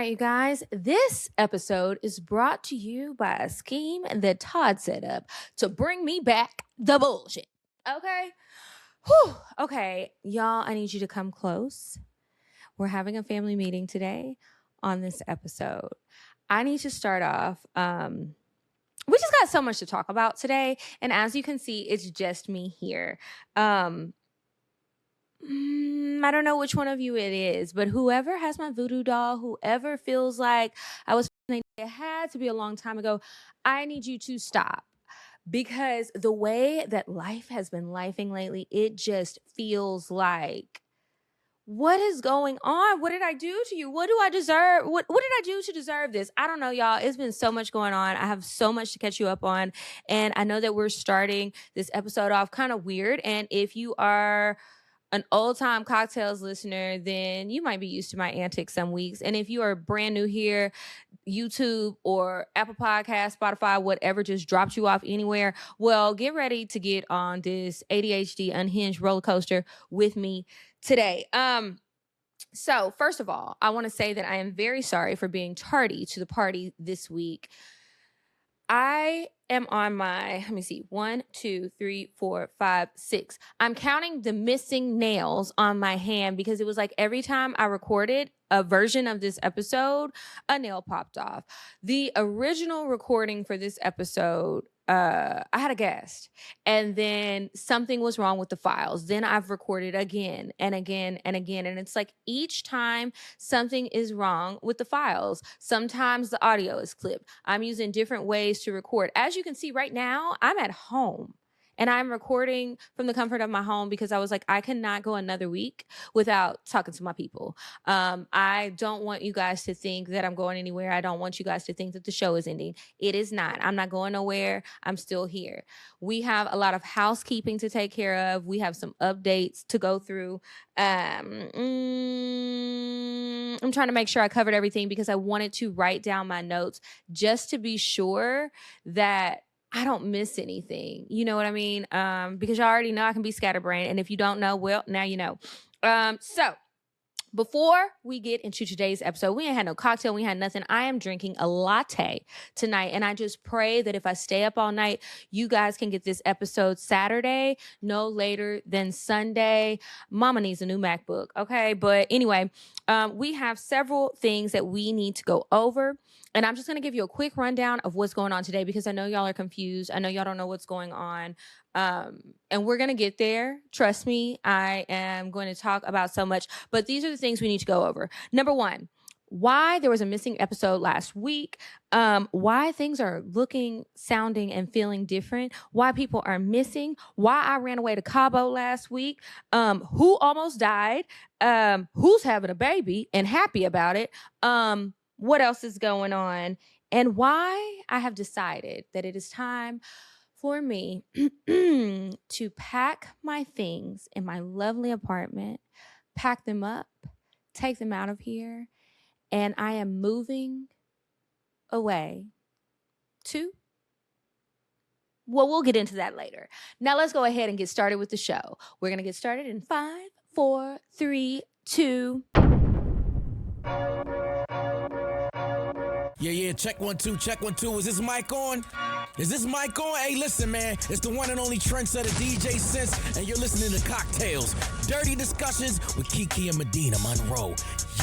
right, you guys, this episode is brought to you by a scheme that Todd set up to bring me back the bullshit. Okay? Whew. Okay, y'all, I need you to come close. We're having a family meeting today on this episode. I need to start off. We just got so much to talk about today. And as you can see, it's just me here. I don't know which one of you it is, but whoever has my voodoo doll, whoever feels like it had to be a long time ago, I need you to stop. Because the way that life has been lifing lately, it just feels like, what is going on? What did I do to you? What do I deserve? What did I do to deserve this? I don't know, y'all. It's been so much going on. I have so much to catch you up on. And I know that we're starting this episode off kind of weird. And if you are an old-time CockTales listener, then you might be used to my antics some weeks. And if you are brand new here, YouTube or Apple Podcasts, Spotify, whatever just dropped you off anywhere, well, get ready to get on this ADHD unhinged roller coaster with me today. So first of all, I want to say that I am very sorry for being tardy to the party this week. I am on my, let me see, 1, 2, 3, 4, 5, 6. I'm counting the missing nails on my hand because it was like every time I recorded a version of this episode, a nail popped off. The original recording for this episode, I had a guest and then something was wrong with the files. Then I've recorded again and again and again. And it's like each time something is wrong with the files. Sometimes the audio is clipped. I'm using different ways to record. As you can see right now, I'm at home. And I'm recording from the comfort of my home because I was like, I cannot go another week without talking to my people. I don't want you guys to think that I'm going anywhere. I don't want you guys to think that the show is ending. It is not. I'm not going nowhere. I'm still here. We have a lot of housekeeping to take care of. We have some updates to go through. I'm trying to make sure I covered everything because I wanted to write down my notes just to be sure that I don't miss anything. You know what I mean? Because y'all already know I can be scatterbrained. And if you don't know, well, now you know. So before we get into today's episode, we ain't had no cocktail. We had nothing. I am drinking a latte tonight. And I just pray that if I stay up all night, you guys can get this episode Saturday, no later than Sunday. Mama needs a new MacBook. Okay. But anyway, we have several things that we need to go over. And I'm just going to give you a quick rundown of what's going on today because I know y'all are confused. I know y'all don't know what's going on. And we're going to get there. Trust me, I am going to talk about so much. But these are the things we need to go over. Number one, why there was a missing episode last week, why things are looking, sounding, and feeling different, why people are missing, why I ran away to Cabo last week, who almost died, who's having a baby and happy about it, what else is going on, and why I have decided that it is time for me to pack my things in my lovely apartment, pack them up, take them out of here, and I am moving away to, well, we'll get into that later. Now let's go ahead and get started with the show. We're going to get started in 5, 4, 3, 2. Yeah, check 1 2, check 1 2. Is this mic on? Is this mic on? Hey, listen, man. It's the one and only trendsetter DJ Sense, and you're listening to CockTales. Dirty discussions with Kiki and Medina Monroe.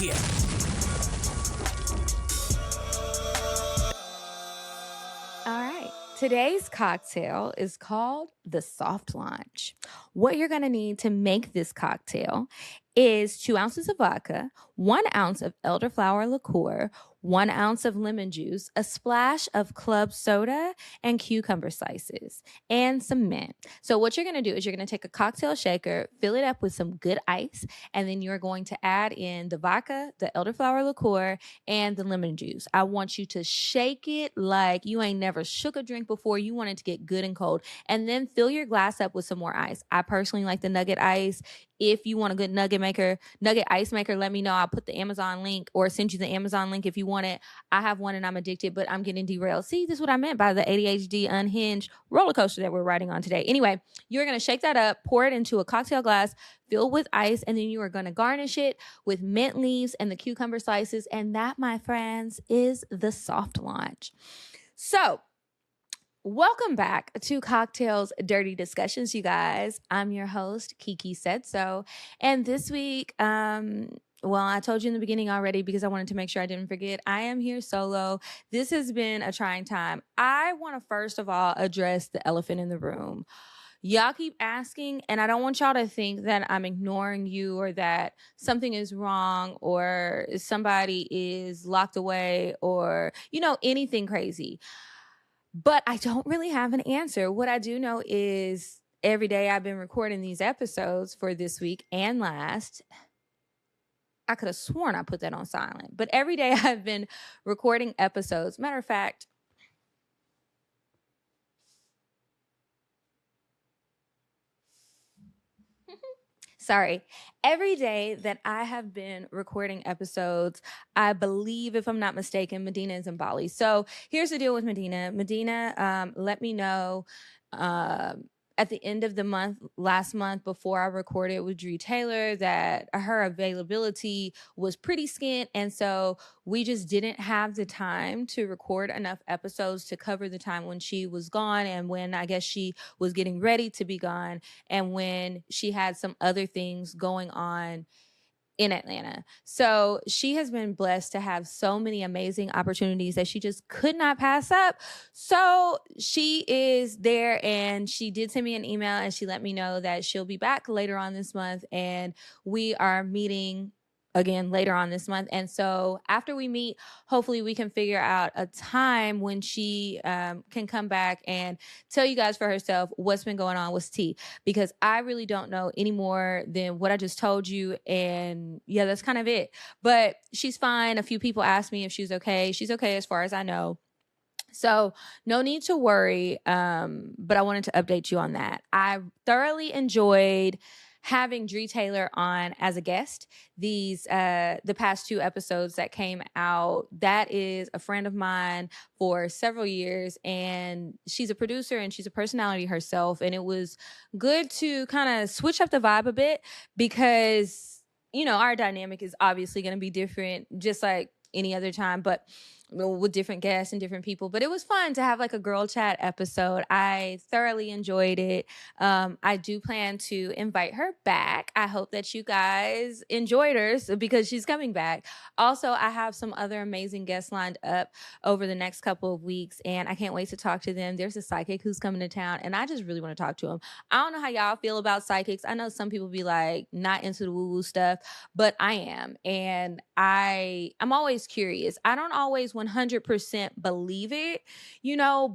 Yeah. All right. Today's cocktail is called the soft launch. What you're going to need to make this cocktail is 2 ounces of vodka, 1 ounce of elderflower liqueur, 1 ounce of lemon juice, a splash of club soda, and cucumber slices, and some mint. So what you're going to do is you're going to take a cocktail shaker, fill it up with some good ice, and then you're going to add in the vodka, the elderflower liqueur, and the lemon juice. I want you to shake it like you ain't never shook a drink before. You want it to get good and cold, and then fill your glass up with some more ice. I personally like the nugget ice. if you want a good nugget ice maker, let me know. I'll put the Amazon link or send you the Amazon link if you want it. I have one and I'm addicted, but I'm getting derailed. See, this is what I meant by the ADHD unhinged roller coaster that we're riding on today. Anyway, you're going to shake that up, pour it into a cocktail glass filled with ice, and then you are going to garnish it with mint leaves and the cucumber slices. And that, my friends, is the soft launch. So, welcome back to CockTales Dirty Discussions, you guys. I'm your host, Kiki Said So. And this week, well, I told you in the beginning already because I wanted to make sure I didn't forget. I am here solo. This has been a trying time. I want to first of all address the elephant in the room. Y'all keep asking, and I don't want y'all to think that I'm ignoring you or that something is wrong or somebody is locked away or, anything crazy. But I don't really have an answer. What I do know is every day I've been recording these episodes for this week and last. I could have sworn I put that on silent. But every day I've been recording episodes. Matter of fact, sorry. Every day that I have been recording episodes, I believe, if I'm not mistaken, Medina is in Bali. So here's the deal with Medina. Medina let me know at the end of the month, last month, before I recorded with Drew Taylor, that her availability was pretty scant. And so we just didn't have the time to record enough episodes to cover the time when she was gone and when I guess she was getting ready to be gone and when she had some other things going on in Atlanta. So she has been blessed to have so many amazing opportunities that she just could not pass up. So she is there, and she did send me an email and she let me know that she'll be back later on this month, and we are meeting again later on this month. And so after we meet, hopefully we can figure out a time when she can come back and tell you guys for herself what's been going on with T, because I really don't know any more than what I just told you. And yeah, that's kind of it. But she's fine. A few people asked me if she's okay. She's okay as far as I know. So no need to worry. But I wanted to update you on that. I thoroughly enjoyed having Dree Taylor on as a guest the past 2 episodes that came out. That is a friend of mine for several years, and she's a producer and she's a personality herself, and it was good to kind of switch up the vibe a bit because our dynamic is obviously going to be different just like any other time, but with different guests and different people. But it was fun to have like a girl chat episode. I thoroughly enjoyed it. I do plan to invite her back. I hope that you guys enjoyed her because she's coming back. Also, I have some other amazing guests lined up over the next couple of weeks, and I can't wait to talk to them. There's a psychic who's coming to town, and I just really want to talk to him. I don't know how y'all feel about psychics. I know some people be like not into the woo-woo stuff, but I am. And I'm always curious. I don't always 100% believe it,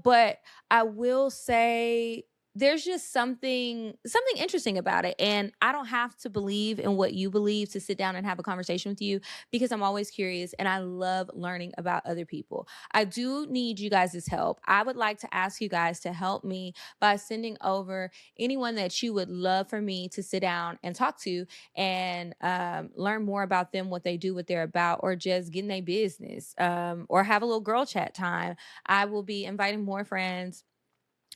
but I will say there's just something interesting about it. And I don't have to believe in what you believe to sit down and have a conversation with you, because I'm always curious and I love learning about other people. I do need you guys' help. I would like to ask you guys to help me by sending over anyone that you would love for me to sit down and talk to and learn more about them, what they do, what they're about, or just getting their business, or have a little girl chat time. I will be inviting more friends,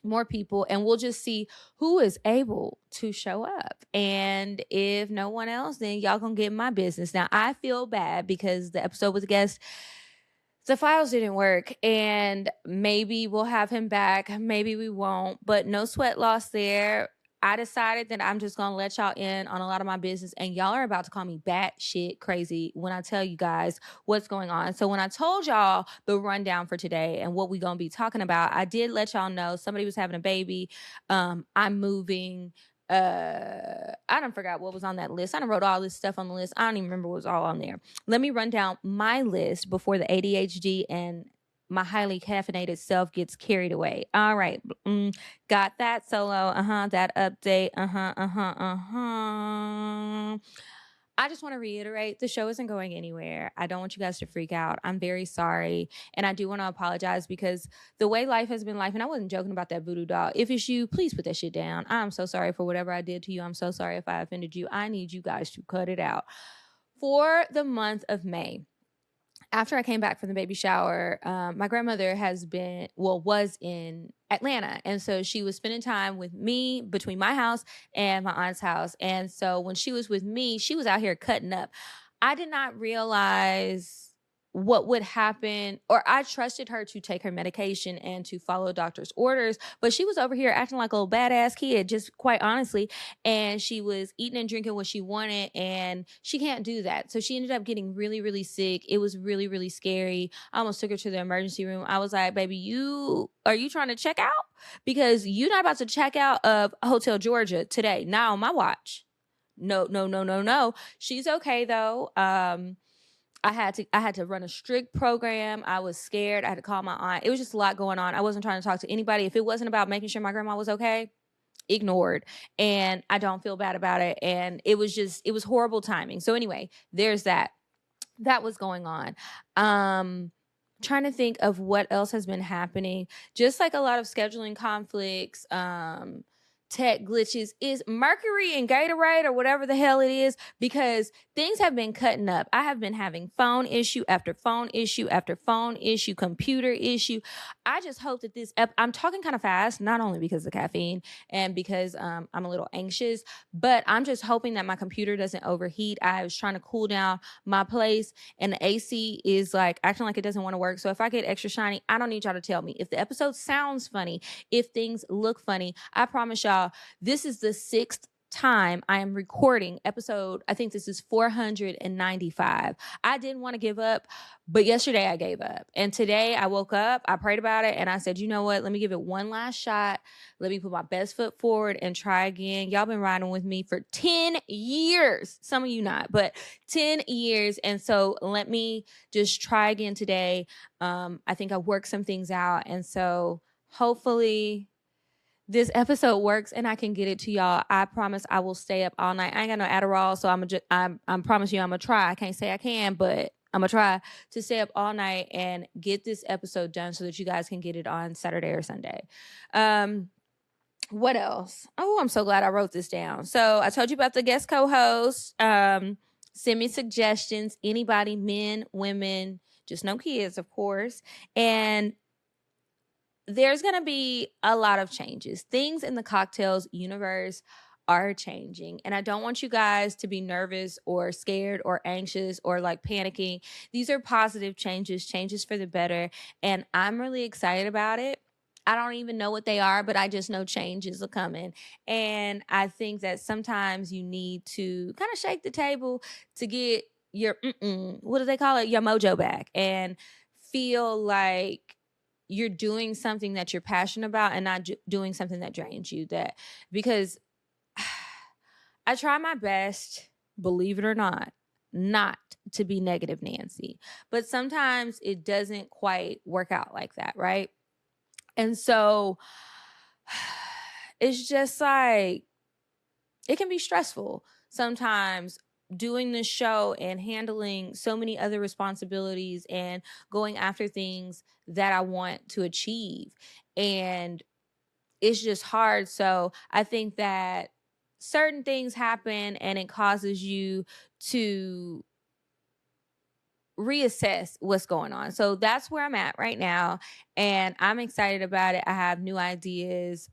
more people, and we'll just see who is able to show up. And if no one else, then y'all gonna get my business. Now, I feel bad because the episode with the guest, the files didn't work, and maybe we'll have him back, maybe we won't, but no sweat lost there. I decided that I'm just gonna let y'all in on a lot of my business, and y'all are about to call me batshit crazy when I tell you guys what's going on. So when I told y'all the rundown for today and what we gonna be talking about, I did let y'all know somebody was having a baby. I'm moving. I don't forgot what was on that list. I done wrote all this stuff on the list. I don't even remember what was all on there. Let me run down my list before the ADHD and my highly caffeinated self gets carried away. All right. Got that solo. That update. I just want to reiterate, the show isn't going anywhere. I don't want you guys to freak out. I'm very sorry. And I do want to apologize because the way life has been life, and I wasn't joking about that voodoo doll. If it's you, please put that shit down. I'm so sorry for whatever I did to you. I'm so sorry if I offended you. I need you guys to cut it out. For the month of May, after I came back from the baby shower, my grandmother was in Atlanta. And so she was spending time with me between my house and my aunt's house. And so when she was with me, she was out here cutting up. I did not realize what would happen, or I trusted her to take her medication and to follow doctor's orders, but she was over here acting like a little badass kid, just quite honestly. And she was eating and drinking what she wanted, and she can't do that. So she ended up getting really, really sick. It was really, really scary. I almost took her to the emergency room. I was like, baby, are you trying to check out? Because you're not about to check out of Hotel Georgia today, not on my watch. No, no, no, no, no. She's okay though. I had to run a strict program. I was scared. I had to call my aunt. It was just a lot going on. I wasn't trying to talk to anybody. If it wasn't about making sure my grandma was okay, ignored. And I don't feel bad about it. And it was horrible timing. So anyway, there's that. That was going on. Trying to think of what else has been happening. Just like a lot of scheduling conflicts, tech glitches, is Mercury and Gatorade or whatever the hell it is, because things have been cutting up. I have been having phone issue after phone issue after phone issue, computer issue. I just hope that I'm talking kind of fast, not only because of caffeine and because I'm a little anxious, but I'm just hoping that my computer doesn't overheat. I was trying to cool down my place and the AC is like acting like it doesn't want to work. So if I get extra shiny, I don't need y'all to tell me. If the episode sounds funny, if things look funny, I promise y'all, this is the 6th time I am recording episode. I think this is 495. I didn't want to give up, but yesterday I gave up. And today I woke up, I prayed about it, and I said, you know what? Let me give it one last shot. Let me put my best foot forward and try again. Y'all been riding with me for 10 years. Some of you not, but 10 years. And so let me just try again today. I think I worked some things out. And so hopefully this episode works and I can get it to y'all. I promise I will stay up all night. I ain't got no Adderall, so I'm promise you I'm gonna try. I can't say I can, but I'm gonna try to stay up all night and get this episode done so that you guys can get it on Saturday or Sunday. What else? Oh, I'm so glad I wrote this down. So I told you about the guest co-host. Send me suggestions. Anybody, men, women, just no kids, of course. And there's going to be a lot of changes. Things in the CockTales universe are changing. And I don't want you guys to be nervous or scared or anxious or like panicking. These are positive changes for the better. And I'm really excited about it. I don't even know what they are, but I just know changes are coming. And I think that sometimes you need to kind of shake the table to get your, what do they call it? Your mojo back, and feel like you're doing something that you're passionate about and not doing something that drains you. Because I try my best, believe it or not to be negative Nancy, but sometimes it doesn't quite work out like that, right? And so it's just like, it can be stressful sometimes doing this show and handling so many other responsibilities and going after things that I want to achieve. And it's just hard. So I think that certain things happen and it causes you to reassess what's going on. So that's where I'm at right now. And I'm excited about it. I have new ideas.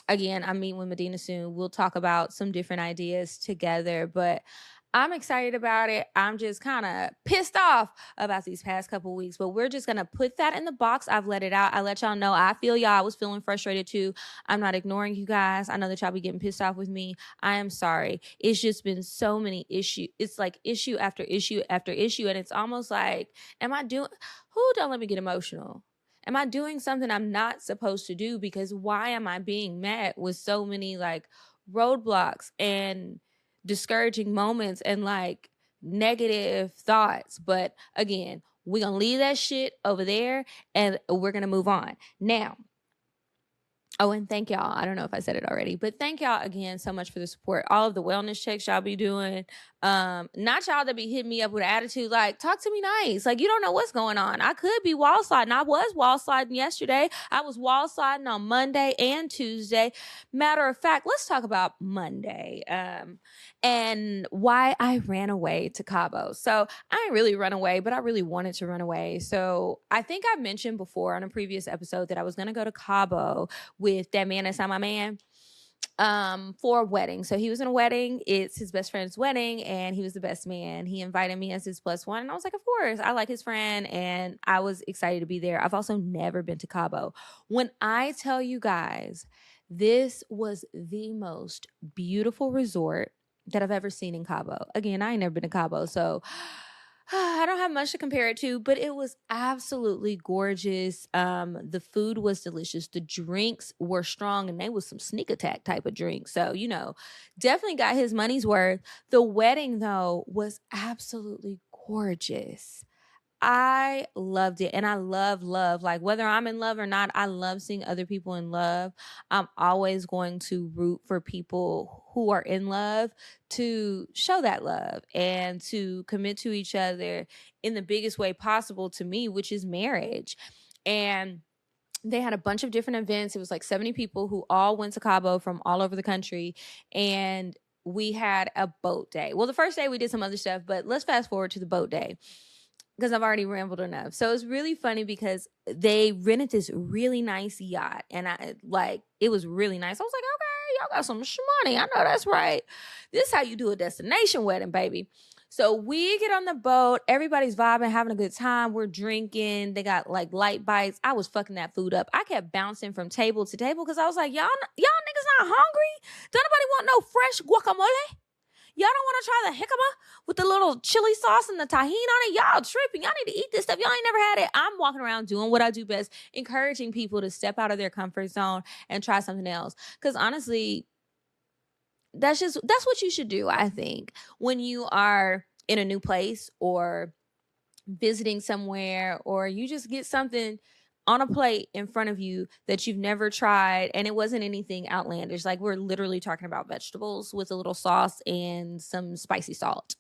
Again, I'm meeting with Medina soon. We'll talk about some different ideas together, but I'm excited about it. I'm just kind of pissed off about these past couple weeks, but we're just going to put that in the box. I've let it out. I let y'all know. I feel y'all. I was feeling frustrated too. I'm not ignoring you guys. I know that y'all be getting pissed off with me. I am sorry. It's just been so many issues. It's like issue after issue after issue. And it's almost like, don't let me get emotional. Am I doing something I'm not supposed to do? Because why am I being met with so many like roadblocks and discouraging moments and like negative thoughts? But again, we're going to leave that shit over there and we're going to move on. Now, oh, and thank y'all. I don't know if I said it already, but thank y'all again so much for the support. All of the wellness checks y'all be doing. Not y'all that be hitting me up with attitude, like, talk to me nice. Like, you don't know what's going on. I could be wall sliding. I was wall sliding yesterday. I was wall sliding on Monday and Tuesday. Matter of fact, let's talk about Monday. And why I ran away to Cabo. So I didn't really run away, but I really wanted to run away. So I think I mentioned before on a previous episode that I was going to go to Cabo with that man that's not my man for a wedding. So he was in a wedding. It's his best friend's wedding, and he was the best man. He invited me as his plus one, and I was like, of course, I like his friend, and I was excited to be there. I've also never been to Cabo. When I tell you guys, this was the most beautiful resort that I've ever seen in Cabo. Again, I ain't never been to Cabo, so I don't have much to compare it to, but it was absolutely gorgeous. The food was delicious. The drinks were strong, and they was some sneak attack type of drinks. So, definitely got his money's worth. The wedding, though, was absolutely gorgeous. I loved it. And I love love. Like, whether I'm in love or not, I love seeing other people in love. I'm always going to root for people who are in love to show that love and to commit to each other in the biggest way possible to me, which is marriage. And they had a bunch of different events. It was like 70 people who all went to Cabo from all over the country. And we had a boat day. Well, the first day we did some other stuff, but let's fast forward to the boat day, because I've already rambled enough. So it's really funny because they rented this really nice yacht, and it was really nice. I was like, okay, y'all got some money. I know that's right. This is how you do a destination wedding, baby. So we get on the boat. Everybody's vibing, having a good time. We're drinking. They got like light bites. I was fucking that food up. I kept bouncing from table to table because I was like, y'all niggas not hungry? Don't nobody want no fresh guacamole? Y'all don't want to try the jicama with the little chili sauce and the tahini on it? Y'all tripping. Y'all need to eat this stuff. Y'all ain't never had it. I'm walking around doing what I do best, encouraging people to step out of their comfort zone and try something else. Because honestly, that's what you should do, I think, when you are in a new place or visiting somewhere, or you just get something on a plate in front of you that you've never tried, and it wasn't anything outlandish. Like, we're literally talking about vegetables with a little sauce and some spicy salt.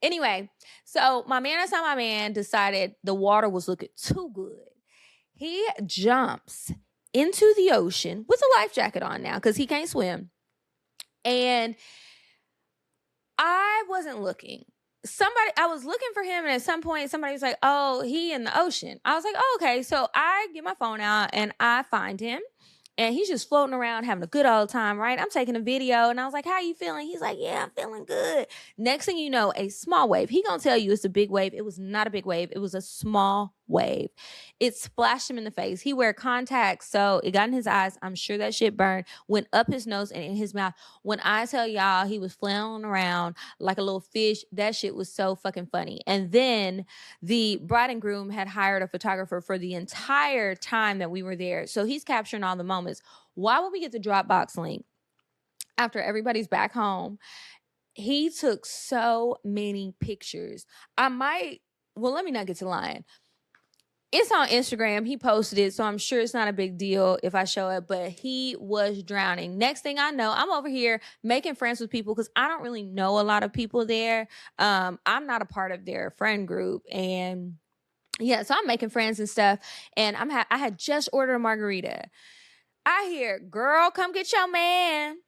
Anyway, so my man that's not my man decided the water was looking too good. He jumps into the ocean with a life jacket on now because he can't swim. And I wasn't looking. I was looking for him, and at some point somebody was like, oh, he in the ocean. I was like, oh, okay. So I get my phone out and I find him, and he's just floating around having a good old time, right? I'm taking a video, and I was like, how you feeling? He's like, yeah, I'm feeling good. Next thing you know, a small wave. He gonna tell you it's a big wave. It was not a big wave. It was a small wave. It splashed him in the face. He wear contacts, so it got in his eyes. I'm sure that shit burned, went up his nose and in his mouth. When I tell y'all he was flailing around like a little fish, that shit was so fucking funny. And then the bride and groom had hired a photographer for the entire time that we were there. So he's capturing all the moments. Why would we get the Dropbox link after everybody's back home? He took so many pictures. Let me not get to lying. It's on Instagram. He posted it, so I'm sure it's not a big deal if I show it, but he was drowning. Next thing I know, I'm over here making friends with people because I don't really know a lot of people there. I'm not a part of their friend group, and yeah, so I'm making friends and stuff, and I had just ordered a margarita. I hear, girl, come get your man,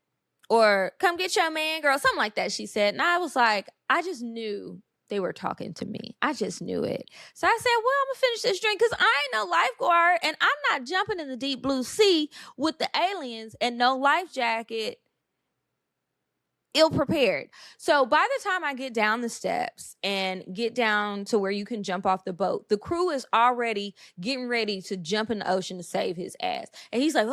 or come get your man, girl, something like that, she said. And I was like, I just knew they were talking to me. I just knew it. So I said, well, I'm gonna finish this drink because I ain't no lifeguard, and I'm not jumping in the deep blue sea with the aliens and no life jacket, ill prepared. So by the time I get down the steps and get down to where you can jump off the boat, the crew is already getting ready to jump in the ocean to save his ass. And he's like,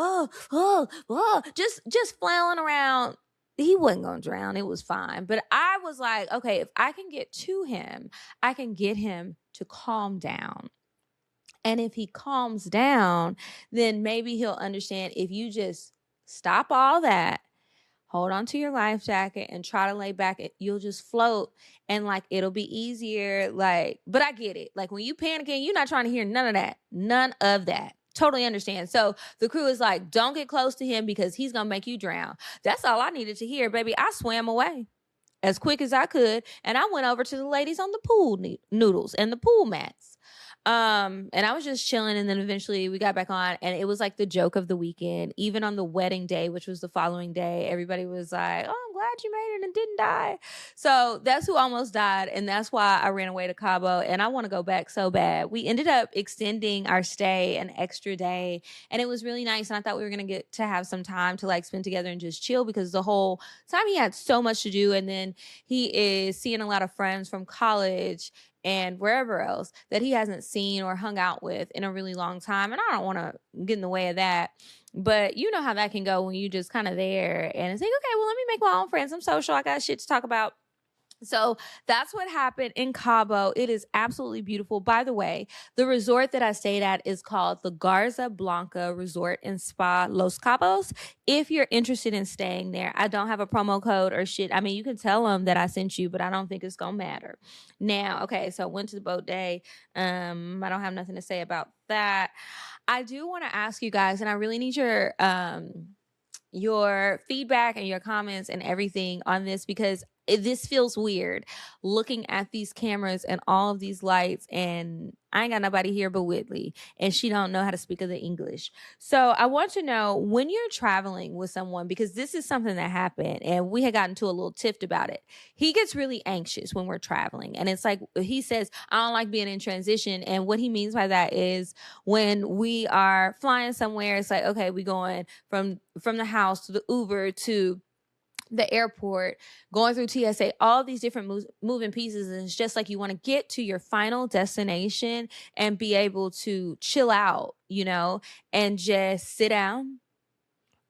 just flailing around. He wasn't going to drown. It was fine. But I was like, okay, if I can get to him, I can get him to calm down. And if he calms down, then maybe he'll understand if you just stop all that, hold on to your life jacket, and try to lay back, you'll just float, and like, it'll be easier. Like, but I get it. Like, when you panicking, you're not trying to hear none of that. None of that. Totally understand. So the crew is like, don't get close to him because he's going to make you drown. That's all I needed to hear, baby. I swam away. as quick as I could, and I went over to the ladies on the pool noodles and the pool mats. And I was just chilling, and then eventually we got back on, and it was like the joke of the weekend. Even on the wedding day, which was the following day, everybody was like, "Oh, I'm glad you made it and didn't die." So that's who almost died, and that's why I ran away to Cabo, and I want to go back so bad. We ended up extending our stay an extra day, and it was really nice. And I thought we were gonna get to have some time to like spend together and just chill, because the whole time he had so much to do, and then he is seeing a lot of friends from college and wherever else that he hasn't seen or hung out with in a really long time. And I don't want to get in the way of that. But you know how that can go when you just kind of there and it's like, okay, well, let me make my own friends. I'm social. I got shit to talk about. So that's what happened in Cabo. It is absolutely beautiful. By the way, the resort that I stayed at is called the Garza Blanca Resort and Spa Los Cabos. If you're interested in staying there, I don't have a promo code or shit. I mean, you can tell them that I sent you, but I don't think it's going to matter. Now, okay, so went to the boat day. I don't have nothing to say about that. I do want to ask you guys, and I really need your feedback and your comments and everything on this, because this feels weird looking at these cameras and all of these lights, and I ain't got nobody here but Whitley, and she don't know how to speak of the English. So I want to know, when you're traveling with someone, because this is something that happened and we had gotten to a little tiff about it. He gets really anxious when we're traveling, and it's like he says, I don't like being in transition. And what he means by that is when we are flying somewhere, it's like, okay, we going from the house to the Uber to the airport, going through TSA, all these different moving pieces. And it's just like you want to get to your final destination and be able to chill out, and just sit down,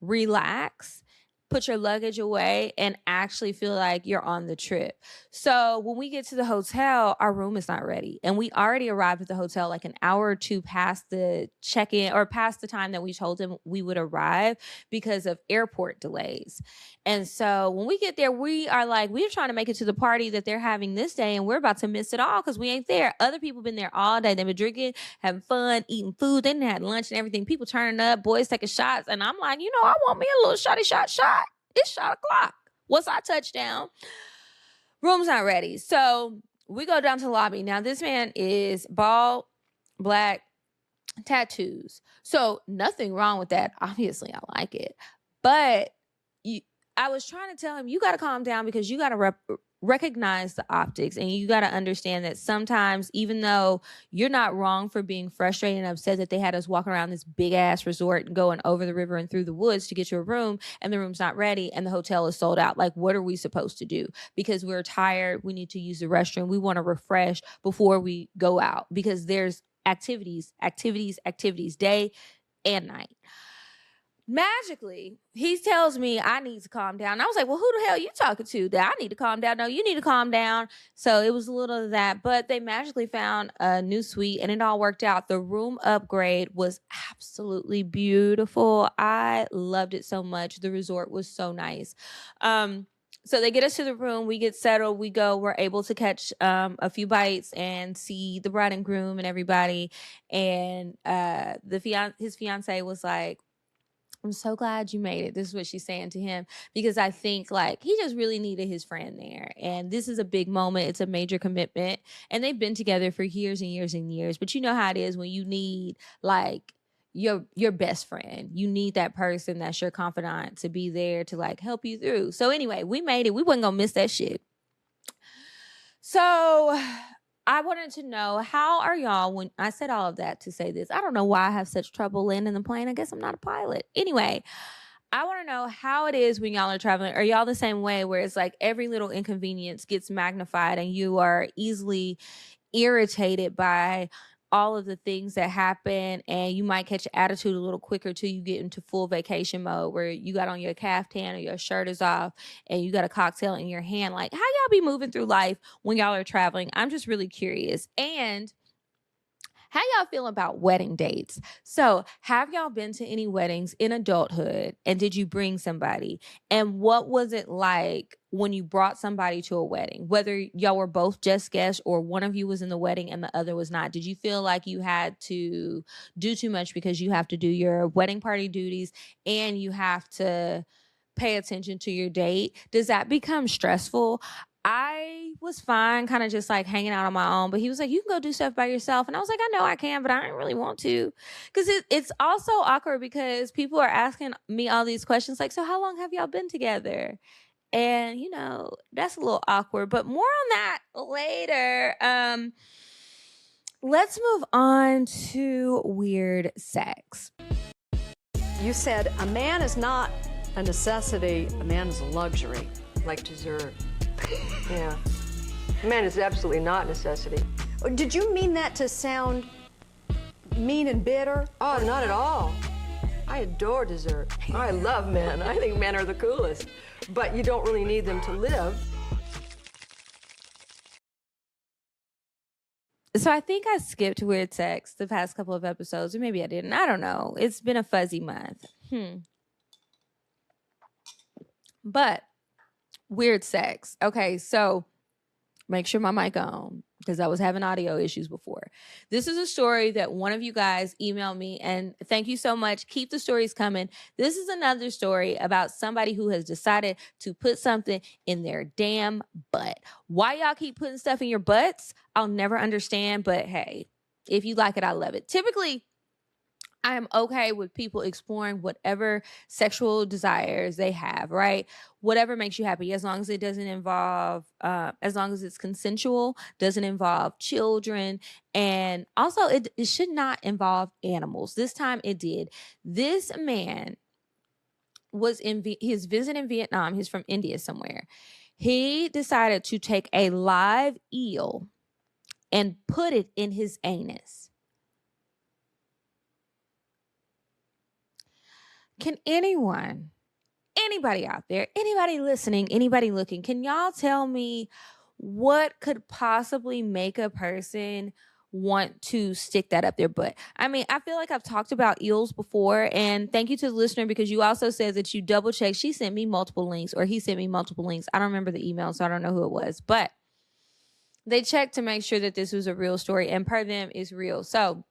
relax, put your luggage away, and actually feel like you're on the trip. So when we get to the hotel, our room is not ready. And we already arrived at the hotel like an hour or two past the check-in, or past the time that we told him we would arrive, because of airport delays. And so when we get there, we are like, we're trying to make it to the party that they're having this day, and we're about to miss it all because we ain't there. Other people been there all day. They've been drinking, having fun, eating food. They didn't have lunch and everything. People turning up, boys taking shots. And I'm like, I want me a little shot. It's shot o'clock. What's our touchdown? Room's not ready. So we go down to the lobby. Now, this man is bald, black, tattoos. So nothing wrong with that. Obviously, I like it. But I was trying to tell him, you got to calm down, because you got to recognize the optics, and you got to understand that sometimes, even though you're not wrong for being frustrated and upset that they had us walking around this big ass resort and going over the river and through the woods to get to a room, and the room's not ready and the hotel is sold out. Like, what are we supposed to do? Because we're tired, we need to use the restroom, we want to refresh before we go out, because there's activities day and night. Magically, he tells me I need to calm down. I was like, well, who the hell are you talking to that I need to calm down? No, you need to calm down. So it was a little of that, but they magically found a new suite and it all worked out. The room upgrade was absolutely beautiful. I loved it so much. The resort was so nice. So they get us to the room, we get settled, we're able to catch a few bites and see the bride and groom and everybody. And his fiance was like, I'm so glad you made it. This is what she's saying to him, because I think like he just really needed his friend there. And this is a big moment. It's a major commitment. And they've been together for years and years and years. But you know how it is when you need like your best friend. You need that person that's your confidant to be there to like help you through. So anyway, we made it. We wasn't gonna miss that shit. So I wanted to know, how are y'all, when I said all of that to say this, I don't know why I have such trouble landing the plane. I guess I'm not a pilot. Anyway, I want to know how it is when y'all are traveling. Are y'all the same way, where it's like every little inconvenience gets magnified and you are easily irritated by all of the things that happen, and you might catch attitude a little quicker till you get into full vacation mode, where you got on your caftan or your shirt is off and you got a cocktail in your hand? Like, how y'all be moving through life when y'all are traveling? I'm just really curious. And how y'all feel about wedding dates? So have y'all been to any weddings in adulthood, and did you bring somebody? And what was it like when you brought somebody to a wedding, whether y'all were both just guests or one of you was in the wedding and the other was not? Did you feel like you had to do too much because you have to do your wedding party duties and you have to pay attention to your date, does that become stressful? I was fine, kind of just like hanging out on my own, but he was like, you can go do stuff by yourself. And I was like, I know I can, but I don't really want to. Because it's also awkward because people are asking me all these questions like, so how long have y'all been together? And, that's a little awkward, but more on that later. Let's move on to weird sex. You said a man is not a necessity, a man is a luxury. Like dessert. Yeah. A man is absolutely not a necessity. Did you mean that to sound mean and bitter? Oh, not at all. I adore dessert. I love men. I think men are the coolest. But you don't really need them to live. So I think I skipped weird sex the past couple of episodes, or maybe I didn't. I don't know. It's been a fuzzy month. But weird sex. Okay, so make sure my mic on because I was having audio issues before. This is a story that one of you guys emailed me, and thank you so much. Keep the stories coming. This is another story about somebody who has decided to put something in their damn butt. Why y'all keep putting stuff in your butts? I'll never understand, but hey, if you like it, I love it. Typically, I am okay with people exploring whatever sexual desires they have, right? Whatever makes you happy, as long as it doesn't involve, as long as it's consensual, doesn't involve children. And also it should not involve animals. This time it did. This man was his visit in Vietnam. He's from India somewhere. He decided to take a live eel and put it in his anus. Can anybody out there, anybody listening, anybody looking, can y'all tell me what could possibly make a person want to stick that up their butt? I mean, I feel like I've talked about eels before, and thank you to the listener because you also said that you double checked. She sent me multiple links, or he sent me multiple links. I don't remember the email, so I don't know who it was, but they checked to make sure that this was a real story, and per them is real. So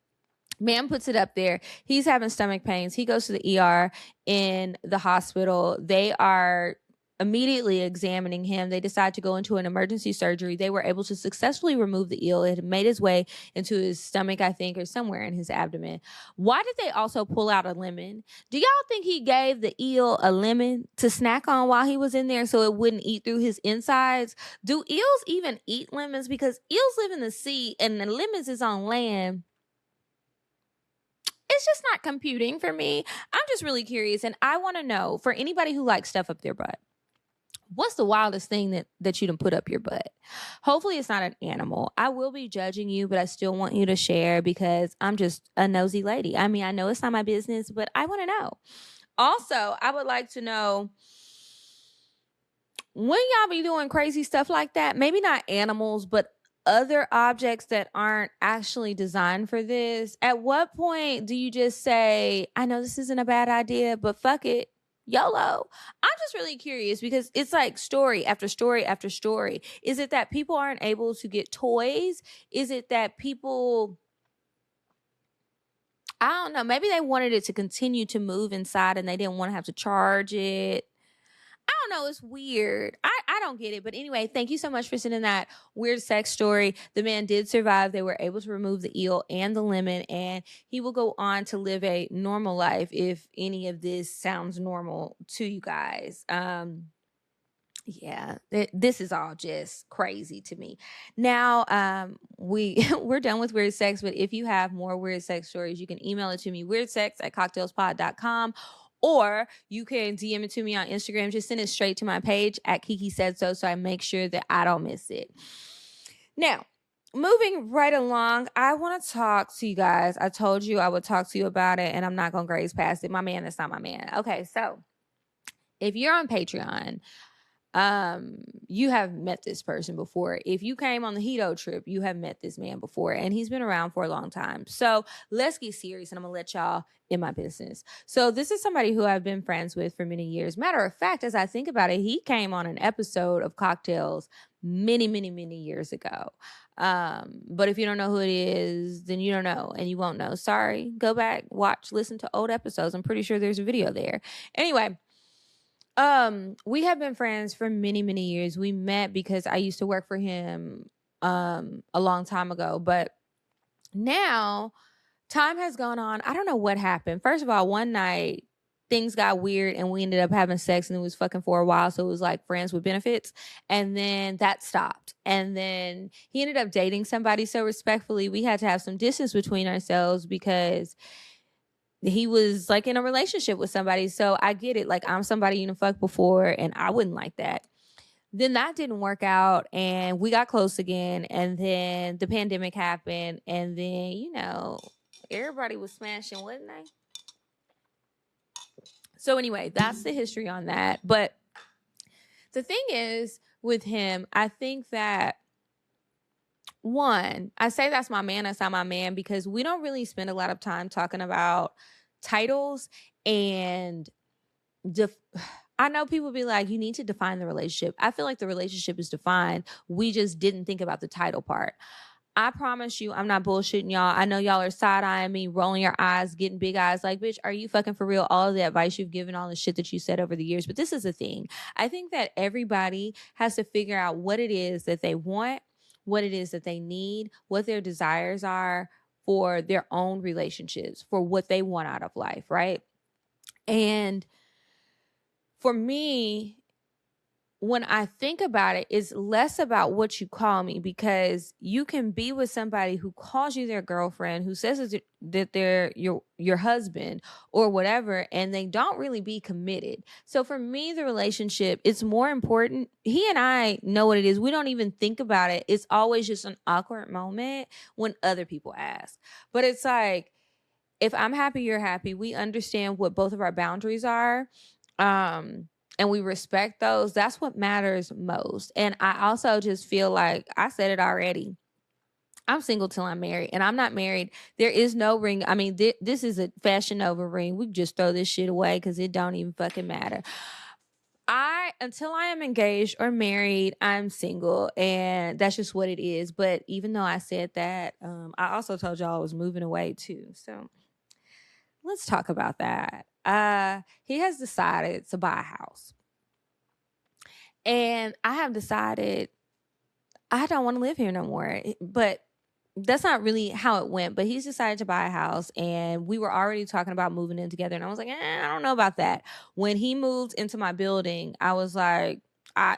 man puts it up there. He's having stomach pains. He goes to the ER in the hospital. They are immediately examining him. They decide to go into an emergency surgery. They were able to successfully remove the eel. It had made its way into his stomach, I think, or somewhere in his abdomen. Why did they also pull out a lemon? Do y'all think he gave the eel a lemon to snack on while he was in there so it wouldn't eat through his insides? Do eels even eat lemons? Because eels live in the sea and the lemons is on land. It's just not computing for me. I'm just really curious, and I want to know, for anybody who likes stuff up their butt, what's the wildest thing that you done put up your butt? Hopefully it's not an animal. I will be judging you, but I still want you to share because I'm just a nosy lady. I mean, I know it's not my business, but I want to know. Also, I would like to know, when y'all be doing crazy stuff like that, maybe not animals, but other objects that aren't actually designed for this, at what point do you just say, I know this isn't a bad idea, but fuck it, YOLO? I'm just really curious because it's like story after story after story. Is it that people aren't able to get toys? Is it that people, I don't know, maybe they wanted it to continue to move inside and they didn't want to have to charge it? I don't know. It's weird. I don't get it. But anyway, thank you so much for sending that weird sex story. The man did survive. They were able to remove the eel and the lemon, and he will go on to live a normal life if any of this sounds normal to you guys. Yeah, this is all just crazy to me. Now, we're done with weird sex, but if you have more weird sex stories, you can email it to me, weirdsex@cocktailspod.com. Or you can DM it to me on Instagram. Just send it straight to my page at Kiki Said So I make sure that I don't miss it. Now, moving right along, I want to talk to you guys. I told you I would talk to you about it, and I'm not going to graze past it. My man, that's not my man. Okay, so if you're on Patreon, you have met this person before. If you came on the Hito trip, you have met this man before, and he's been around for a long time. So let's get serious, and I'm gonna let y'all in my business. So this is somebody who I've been friends with for many years. Matter of fact, as I think about it, he came on an episode of CockTales many, many, many years ago. But if you don't know who it is, then you don't know, and you won't know. Sorry. Go back, watch, listen to old episodes. I'm pretty sure there's a video there. Anyway, We have been friends for many, many years. We met because I used to work for him a long time ago, but now time has gone on. I don't know what happened. First of all, one night things got weird and we ended up having sex and it was fucking for a while. So it was like friends with benefits. And then that stopped. And then he ended up dating somebody. So respectfully, we had to have some distance between ourselves because he was like in a relationship with somebody. So I get it. Like I'm somebody you know fucked before and I wouldn't like that. Then that didn't work out and we got close again. And then the pandemic happened. And then, you know, everybody was smashing, wasn't they? So anyway, that's the history on that. But the thing is with him, I think that one, I say that's my man, that's not my man, because we don't really spend a lot of time talking about titles and I know people be like, you need to define the relationship. I feel like the relationship is defined. We just didn't think about the title part. I promise you, I'm not bullshitting y'all. I know y'all are side-eyeing me, rolling your eyes, getting big eyes like, bitch, are you fucking for real? All of the advice you've given, all the shit that you said over the years. But this is the thing. I think that everybody has to figure out what it is that they want, what it is that they need, what their desires are for their own relationships, for what they want out of life, right? And for me, when I think about it, it's less about what you call me, because you can be with somebody who calls you their girlfriend, who says that they're your husband or whatever, and they don't really be committed. So for me, the relationship, it's more important. He and I know what it is. We don't even think about it. It's always just an awkward moment when other people ask. But it's like, if I'm happy, you're happy. We understand what both of our boundaries are. And we respect those. That's what matters most. And I also just feel like, I said it already, I'm single till I'm married, and I'm not married. There is no ring. I mean, this is a Fashion Nova ring. We just throw this shit away because it don't even fucking matter. Until I am engaged or married, I'm single, and that's just what it is. But even though I said that, I also told y'all I was moving away too. So let's talk about that. He has decided to buy a house. And I have decided I don't want to live here no more. But that's not really how it went. But he's decided to buy a house, and we were already talking about moving in together. And I was like, I don't know about that. When he moved into my building, I was like,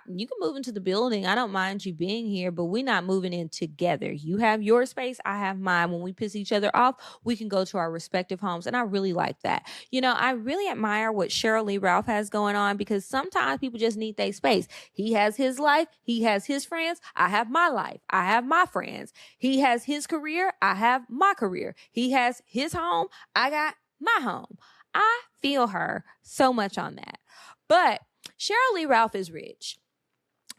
you can move into the building. I don't mind you being here, but we're not moving in together. You have your space, I have mine. When we piss each other off, we can go to our respective homes. And I really like that. You know, I really admire what Cheryl Lee Ralph has going on, because sometimes people just need their space. He has his life. He has his friends. I have my life. I have my friends. He has his career. I have my career. He has his home. I got my home. I feel her so much on that. But Cheryl Lee Ralph is rich,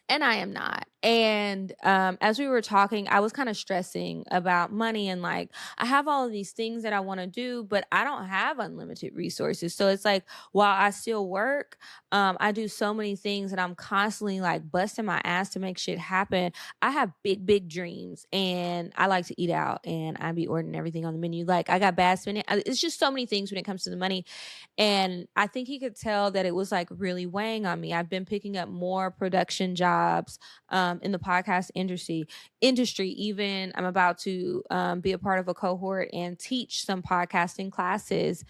and I am not. And as we were talking, I was kind of stressing about money, and like, I have all of these things that I want to do, but I don't have unlimited resources. So it's like, while I still work, I do so many things, and I'm constantly like busting my ass to make shit happen. I have big, big dreams, and I like to eat out, and I be ordering everything on the menu. Like, I got bad spending. It's just so many things when it comes to the money. And I think he could tell that it was like really weighing on me. I've been picking up more production jobs in the podcast industry. Even I'm about to be a part of a cohort and teach some podcasting classes.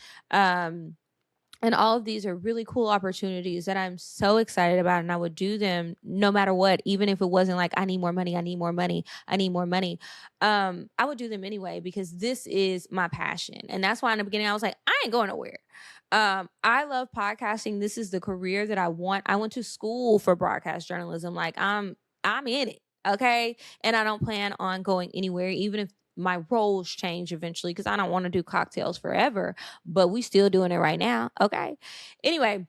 And all of these are really cool opportunities that I'm so excited about, and I would do them no matter what, even if it wasn't like, I need more money, I need more money, I need more money. I would do them anyway, because this is my passion. And that's why in the beginning I was like, I ain't going nowhere. I love podcasting. This is the career that I want. I went to school for broadcast journalism. Like, I'm in it. Okay. And I don't plan on going anywhere, even if my roles change eventually, because I don't want to do CockTales forever, but we still doing it right now. Okay. Anyway,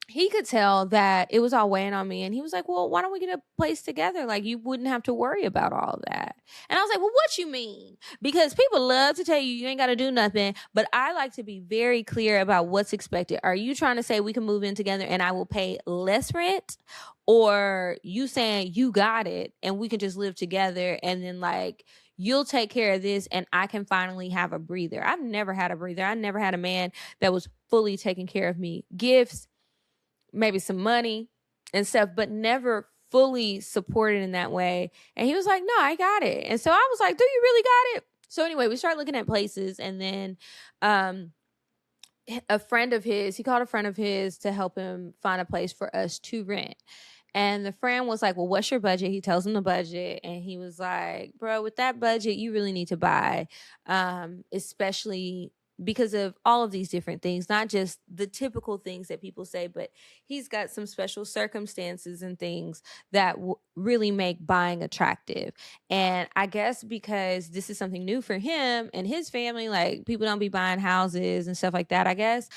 he could tell that it was all weighing on me, and he was like, well, why don't we get a place together? Like, you wouldn't have to worry about all of that. And I was like, well, what you mean? Because people love to tell you ain't got to do nothing, but I like to be very clear about what's expected. Are you trying to say we can move in together and I will pay less rent? Or you saying you got it and we can just live together, and then like, you'll take care of this and I can finally have a breather? I've never had a breather. I never had a man that was fully taking care of me. Gifts, maybe some money and stuff, but never fully supported in that way. And he was like, no, I got it. And so I was like, do you really got it? So anyway, we started looking at places, and then a friend of his, he called a friend of his to help him find a place for us to rent. And the friend was like, well, what's your budget? He tells him the budget. And he was like, bro, with that budget, you really need to buy, especially because of all of these different things, not just the typical things that people say, but he's got some special circumstances and things that really make buying attractive. And I guess because this is something new for him and his family, like people don't be buying houses and stuff like that, I guess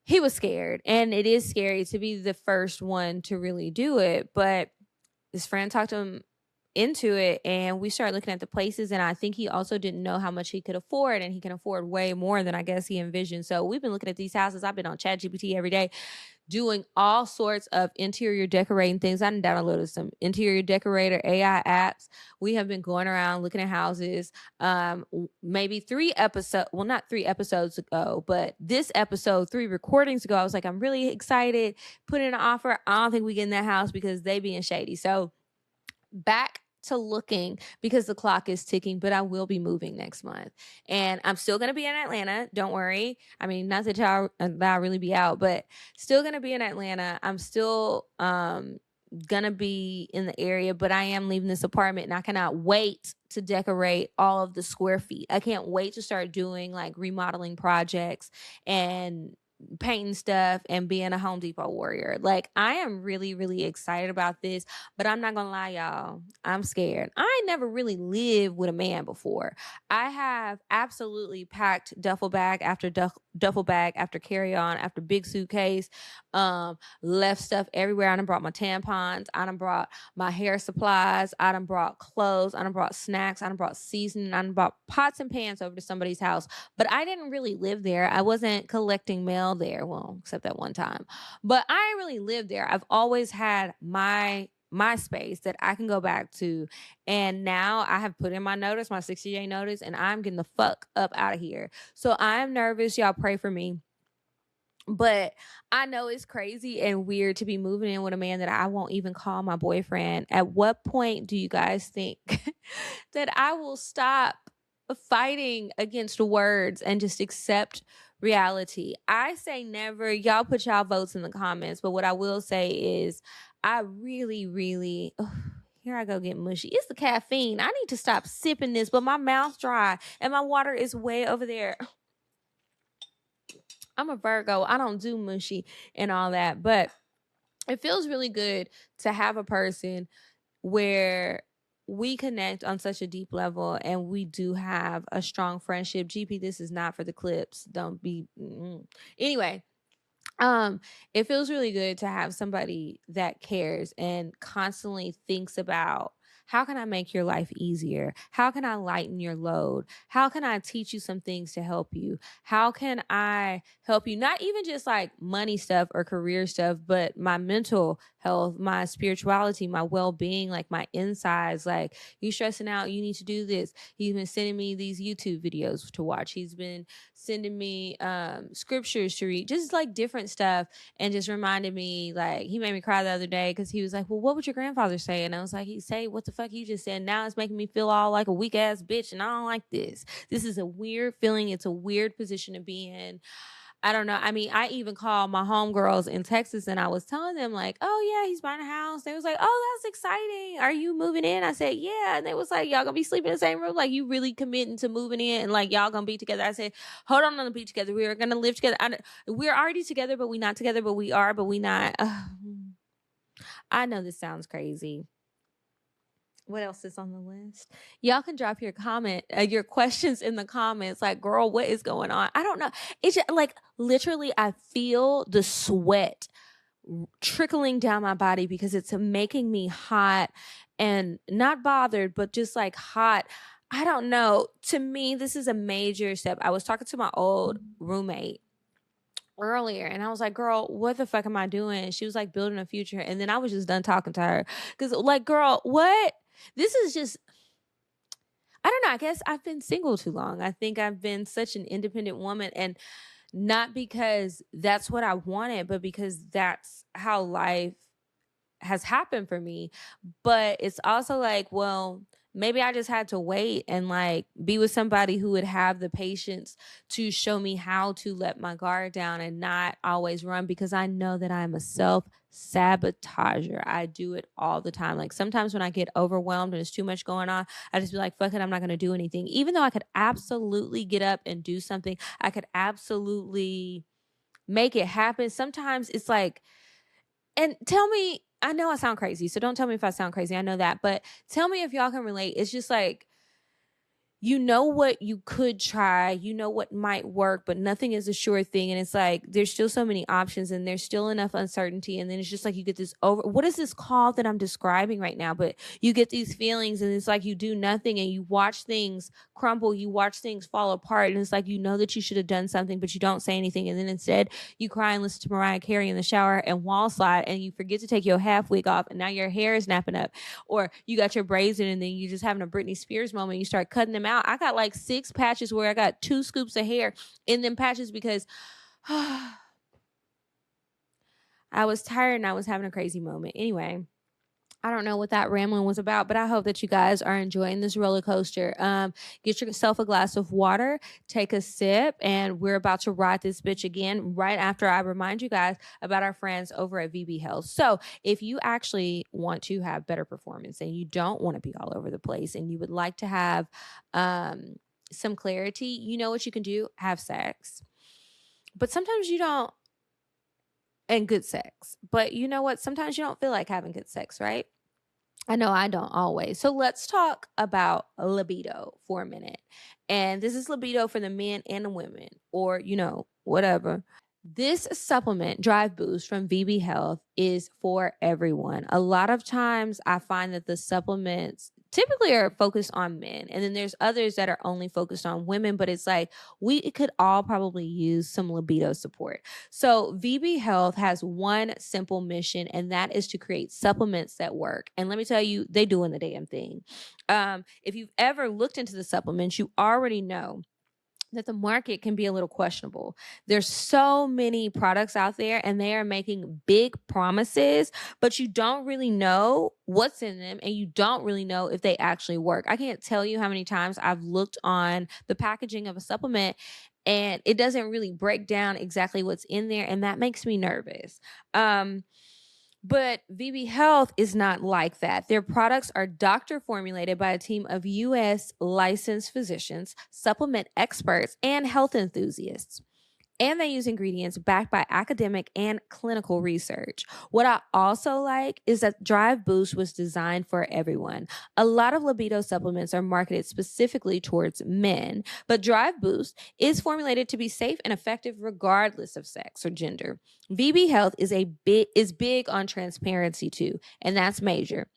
he was scared. And it is scary to be the first one to really do it. But his friend talked to him into it, and we started looking at the places, and I think he also didn't know how much he could afford, and he can afford way more than I guess he envisioned. So we've been looking at these houses. I've been on ChatGPT every day doing all sorts of interior decorating things. I downloaded some interior decorator AI apps. We have been going around looking at houses. Maybe not 3 episodes ago, but this episode, 3 recordings ago, I was like, I'm really excited, put in an offer. I don't think we get in that house because they being shady. So back to looking, because the clock is ticking, but I will be moving next month, and I'm still going to be in Atlanta. Don't worry. I mean, not that I'll really be out, but still going to be in Atlanta. I'm still gonna be in the area, but I am leaving this apartment, and I cannot wait to decorate all of the square feet. I can't wait to start doing like remodeling projects and painting stuff and being a Home Depot warrior. Like, I am really, really excited about this, but I'm not gonna lie, y'all, I'm scared. I never really lived with a man before. I have absolutely packed duffel bag after duffel bag after carry-on after big suitcase, left stuff everywhere. I done brought my tampons, I done brought my hair supplies, I done brought clothes, I done brought snacks, I done brought seasoning, I done brought pots and pans over to somebody's house. But I didn't really live there. I wasn't collecting mail there, well, except that one time. But I didn't really live there. I've always had my space that I can go back to. And now I have put in my notice, my 60-day notice, and I'm getting the fuck up out of here. So I'm nervous. Y'all pray for me. But I know it's crazy and weird to be moving in with a man that I won't even call my boyfriend. At what point do you guys think that I will stop fighting against words and just accept reality? I say never. Y'all put y'all votes in the comments. But what I will say is I really, really... here I go getting mushy. It's the caffeine. I need to stop sipping this, but my mouth's dry and my water is way over there. I'm a Virgo. I don't do mushy and all that, but it feels really good to have a person where we connect on such a deep level and we do have a strong friendship. GP, this is not for the clips. Don't be. Anyway, it feels really good to have somebody that cares and constantly thinks about, how can I make your life easier? How can I lighten your load? How can I teach you some things to help you? How can I help you? Not even just like money stuff or career stuff, but my mental health, my spirituality, my well-being, like my insides. Like, you stressing out, you need to do this. He's been sending me these YouTube videos to watch. He's been sending me scriptures to read, just like different stuff, and just reminded me, like, he made me cry the other day because he was like, well, what would your grandfather say? And I was like, he'd say, what the fuck you just said? Now it's making me feel all like a weak ass bitch, and I don't like this. This is a weird feeling. It's a weird position to be in. I don't know. I mean, I even called my homegirls in Texas and I was telling them like, oh yeah, he's buying a house. They was like, oh, that's exciting. Are you moving in? I said, yeah. And they was like, y'all gonna be sleeping in the same room? Like, you really committing to moving in and like y'all gonna be together? I said, hold on, to be together. We are gonna live together. We're already together, but we not together, but we are, but we not. I know this sounds crazy. What else is on the list? Y'all can drop your your questions in the comments. Like, girl, what is going on? I don't know. It's just, like, literally, I feel the sweat trickling down my body because it's making me hot and not bothered, but just like hot. I don't know. To me, this is a major step. I was talking to my old roommate earlier and I was like, girl, what the fuck am I doing? She was like, building a future. And then I was just done talking to her because, like, girl, what? This is just, I don't know. I guess I've been single too long. I think I've been such an independent woman, and not because that's what I wanted, but because that's how life has happened for me. But it's also like, well, maybe I just had to wait and like be with somebody who would have the patience to show me how to let my guard down and not always run, because I know that I'm a self sabotager. I do it all the time. Like sometimes when I get overwhelmed and there's too much going on, I just be like, fuck it, I'm not going to do anything. Even though I could absolutely get up and do something, I could absolutely make it happen. Sometimes it's like, and tell me, I know I sound crazy, so don't tell me if I sound crazy. I know that, but tell me if y'all can relate. It's just like, you know what you could try, you know what might work, but nothing is a sure thing. And it's like, there's still so many options and there's still enough uncertainty. And then it's just like, you get this what is this called that I'm describing right now? But you get these feelings and it's like you do nothing and you watch things crumble, you watch things fall apart. And it's like, you know that you should have done something, but you don't say anything. And then instead you cry and listen to Mariah Carey in the shower and wall slide, and you forget to take your half wig off. And now your hair is napping up, or you got your braids in and then you just having a Britney Spears moment. You start cutting them out. I got like 6 patches where I got 2 scoops of hair in them patches because I was tired and I was having a crazy moment. Anyway, I don't know what that rambling was about, but I hope that you guys are enjoying this roller coaster. Get yourself a glass of water, take a sip, and we're about to ride this bitch again right after I remind you guys about our friends over at VB Health. So if you actually want to have better performance and you don't want to be all over the place and you would like to have some clarity, you know what you can do? Have sex. But sometimes you don't, and good sex. But you know what? Sometimes you don't feel like having good sex, right? I know I don't always. So let's talk about libido for a minute. And this is libido for the men and the women, or, you know, whatever. This supplement, Drive Boost from VB Health, is for everyone. A lot of times I find that the supplements typically are focused on men, and then there's others that are only focused on women, but it's like we could all probably use some libido support. So VB Health has one simple mission, and that is to create supplements that work. And let me tell you, they doing the damn thing. If you've ever looked into the supplements, you already know that the market can be a little questionable. There's so many products out there and they are making big promises, but you don't really know what's in them and you don't really know if they actually work. I can't tell you how many times I've looked on the packaging of a supplement and it doesn't really break down exactly what's in there, and that makes me nervous. But VB Health is not like that. Their products are doctor formulated by a team of U.S. licensed physicians, supplement experts, and health enthusiasts. And they use ingredients backed by academic and clinical research. What I also like is that Drive Boost was designed for everyone. A lot of libido supplements are marketed specifically towards men, but Drive Boost is formulated to be safe and effective regardless of sex or gender. VB Health is big on transparency too, and that's major.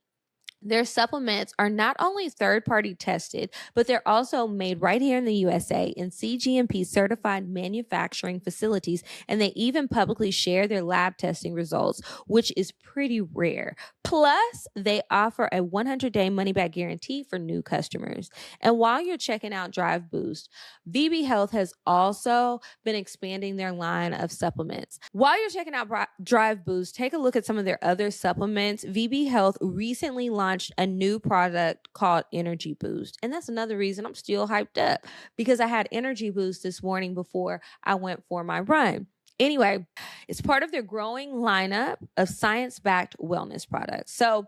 Their supplements are not only third-party tested, but they're also made right here in the USA in CGMP certified manufacturing facilities, and they even publicly share their lab testing results, which is pretty rare. Plus, they offer a 100-day money-back guarantee for new customers. And while you're checking out Drive Boost, VB Health has also been expanding their line of supplements. While you're checking out Drive Boost, take a look at some of their other supplements. VB Health recently launched a new product called Energy Boost. And that's another reason I'm still hyped up, because I had Energy Boost this morning before I went for my run. Anyway, it's part of their growing lineup of science-backed wellness products. So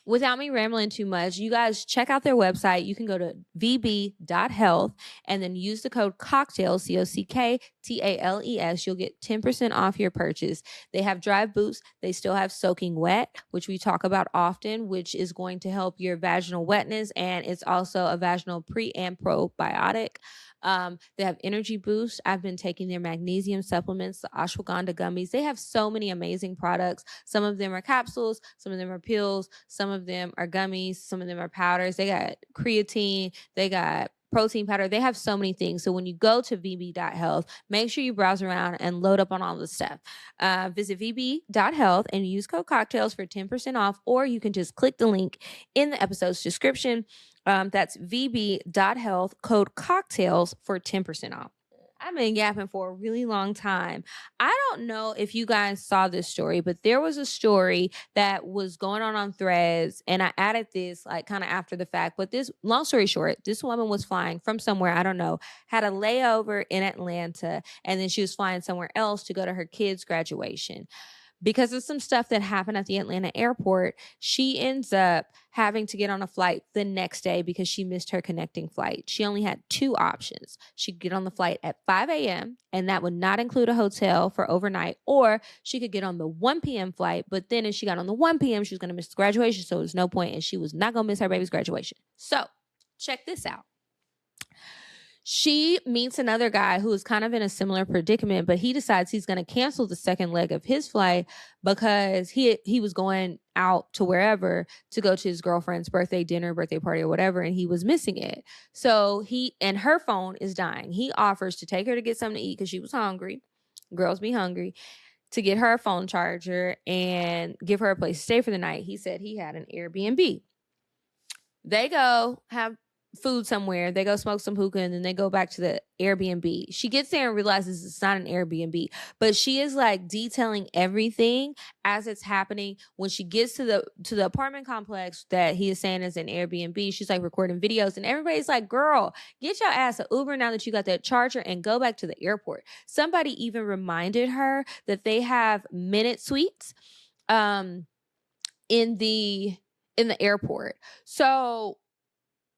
without me rambling too much, you guys check out their website. You can go to vb.health and then use the code CockTales, CockTales. You'll get 10% off your purchase. They have Drive Boost. They still have Soaking Wet, which we talk about often, which is going to help your vaginal wetness. And it's also a vaginal pre and probiotic. They have Energy Boost. I've been taking their magnesium supplements, the ashwagandha gummies. They have so many amazing products. Some of them are capsules, some of them are pills, some of them are gummies, some of them are powders. They got creatine, they got protein powder. They have so many things. So when you go to vb.health, make sure you browse around and load up on all this stuff. Visit vb.health and use code CockTales for 10% off, or you can just click the link in the episode's description. That's vb.health, code CockTales for 10% off. I I've been yapping for a really long time. I don't know if you guys saw this story, but there was a story that was going on Threads, and I added this like kind of after the fact. But this, long story short, this woman was flying from somewhere, I don't know, had a layover in Atlanta, and then she was flying somewhere else to go to her kids' graduation. Because of some stuff that happened at the Atlanta airport, she ends up having to get on a flight the next day because she missed her connecting flight. She only had two options. She could get on the flight at 5 a.m., and that would not include a hotel for overnight, or she could get on the 1 p.m. flight, but then if she got on the 1 p.m., she was going to miss the graduation, so there's no point, and she was not going to miss her baby's graduation. So check this out. She meets another guy who is kind of in a similar predicament, but he decides he's going to cancel the second leg of his flight because he was going out to wherever to go to his girlfriend's birthday dinner, birthday party, or whatever, and he was missing it. So and her phone is dying. He offers to take her to get something to eat because she was hungry. Girls be hungry. To get her a phone charger and give her a place to stay for the night. He said he had an Airbnb. They go have food somewhere, they go smoke some hookah, and then they go back to the Airbnb. She gets there and realizes it's not an Airbnb, but she is like detailing everything as it's happening. When she gets to the apartment complex that he is saying is an Airbnb, she's like recording videos, and everybody's like, girl, get your ass an Uber now that you got that charger and go back to the airport. Somebody even reminded her that they have minute suites in the airport. So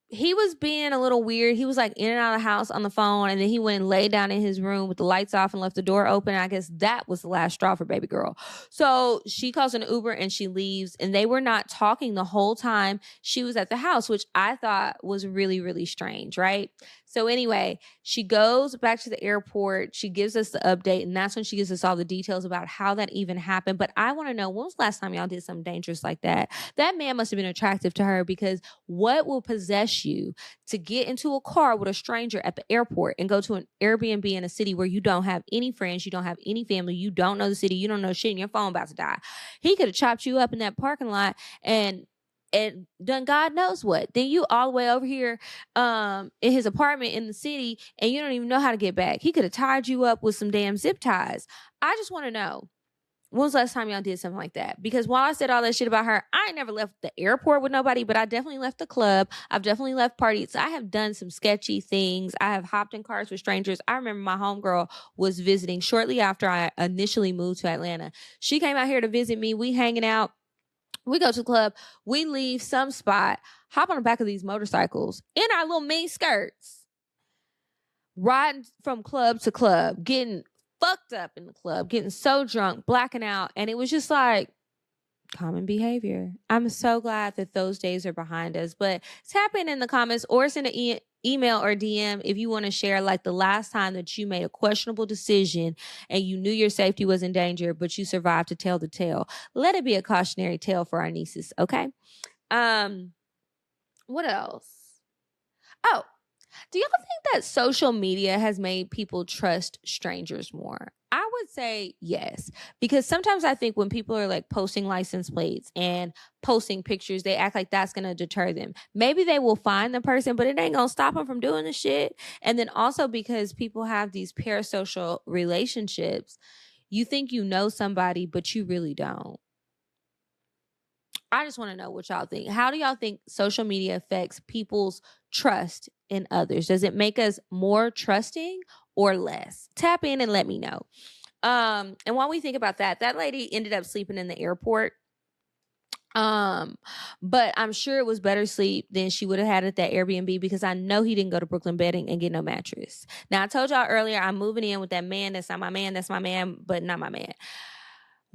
he was being a little weird. He was like in and out of the house on the phone, and then he went and laid down in his room with the lights off and left the door open. I guess that was the last straw for baby girl. So she calls an Uber and she leaves, and they were not talking the whole time she was at the house, which I thought was really, really strange, right? So anyway, she goes back to the airport. She gives us the update, and that's when she gives us all the details about how that even happened. But I want to know, when was the last time y'all did something dangerous like that? That man must have been attractive to her, because what will possess you to get into a car with a stranger at the airport and go to an Airbnb in a city where you don't have any friends, you don't have any family, you don't know the city, you don't know shit, and your phone about to die? He could have chopped you up in that parking lot and done God knows what. Then you all the way over here in his apartment in the city, and you don't even know how to get back. He could have tied you up with some damn zip ties. I just want to know, when was the last time y'all did something like that? Because while I said all that shit about her, I ain't never left the airport with nobody, but I definitely left the club. I've definitely left parties. I have done some sketchy things. I have hopped in cars with strangers. I remember my homegirl was visiting shortly after I initially moved to Atlanta. She came out here to visit me. We hanging out. We go to the club. We leave some spot, hop on the back of these motorcycles in our little mini skirts, riding from club to club, getting fucked up in the club, getting so drunk, blacking out. And it was just like common behavior. I'm so glad that those days are behind us. But tap in the comments or send an email or DM if you want to share like the last time that you made a questionable decision and you knew your safety was in danger, but you survived to tell the tale. Let it be a cautionary tale for our nieces, okay? What else? Oh, do y'all think that social media has made people trust strangers more? I would say yes, because sometimes I think when people are like posting license plates and posting pictures, they act like that's going to deter them. Maybe they will find the person, but it ain't going to stop them from doing the shit. And then also because people have these parasocial relationships, you think you know somebody, but you really don't. I just want to know what y'all think. How do y'all think social media affects people's trust in others? Does it make us more trusting or less? Tap in and let me know. And while we think about that, that lady ended up sleeping in the airport. But I'm sure it was better sleep than she would have had at that Airbnb, because I know he didn't go to Brooklyn Bedding and get no mattress. Now, I told y'all earlier, I'm moving in with that man. That's not my man. That's my man, but not my man.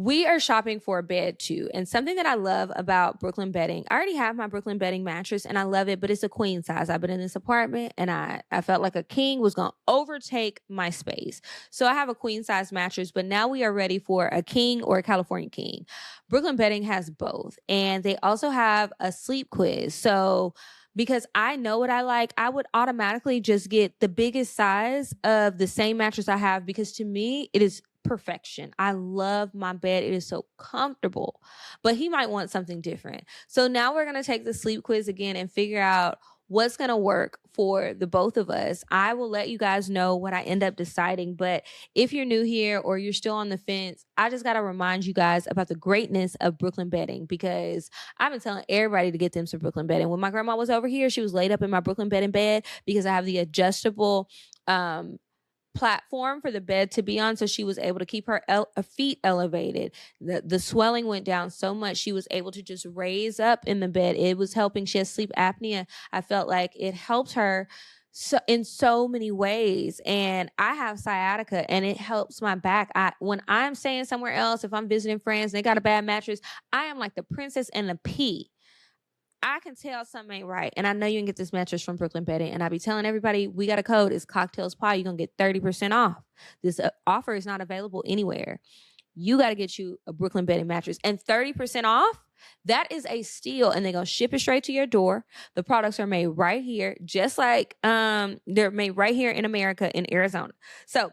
We are shopping for a bed too. And something that I love about Brooklyn Bedding, I already have my Brooklyn Bedding mattress and I love it, but it's a queen size. I've been in this apartment and I felt like a king was going to overtake my space. So I have a queen size mattress, but now we are ready for a king or a California king. Brooklyn Bedding has both. And they also have a sleep quiz. So because I know what I like, I would automatically just get the biggest size of the same mattress I have, because to me, it is perfection. I love my bed. It is so comfortable, but he might want something different. So now we're going to take the sleep quiz again and figure out what's going to work for the both of us. I will let you guys know what I end up deciding. But if you're new here or you're still on the fence, I just got to remind you guys about the greatness of Brooklyn bedding, because I've been telling everybody to get them some Brooklyn bedding. When my grandma was over here, she was laid up in my Brooklyn bedding bed because I have the adjustable platform for the bed to be on, so she was able to keep her feet elevated. The swelling went down so much she was able to just raise up in the bed. It was helping. She has sleep apnea. I felt like it helped her in so many ways. And I have sciatica and it helps my back. When I'm staying somewhere else, if I'm visiting friends and they got a bad mattress, I am like the princess and the pea. I can tell something ain't right. And I know you can get this mattress from Brooklyn Bedding. And I be telling everybody, we got a code. It's CockTales Pod. You're going to get 30% off. This offer is not available anywhere. You got to get you a Brooklyn Bedding mattress. And 30% off, that is a steal. And they're going to ship it straight to your door. The products are made right here, just like they're made right here in America, in Arizona. So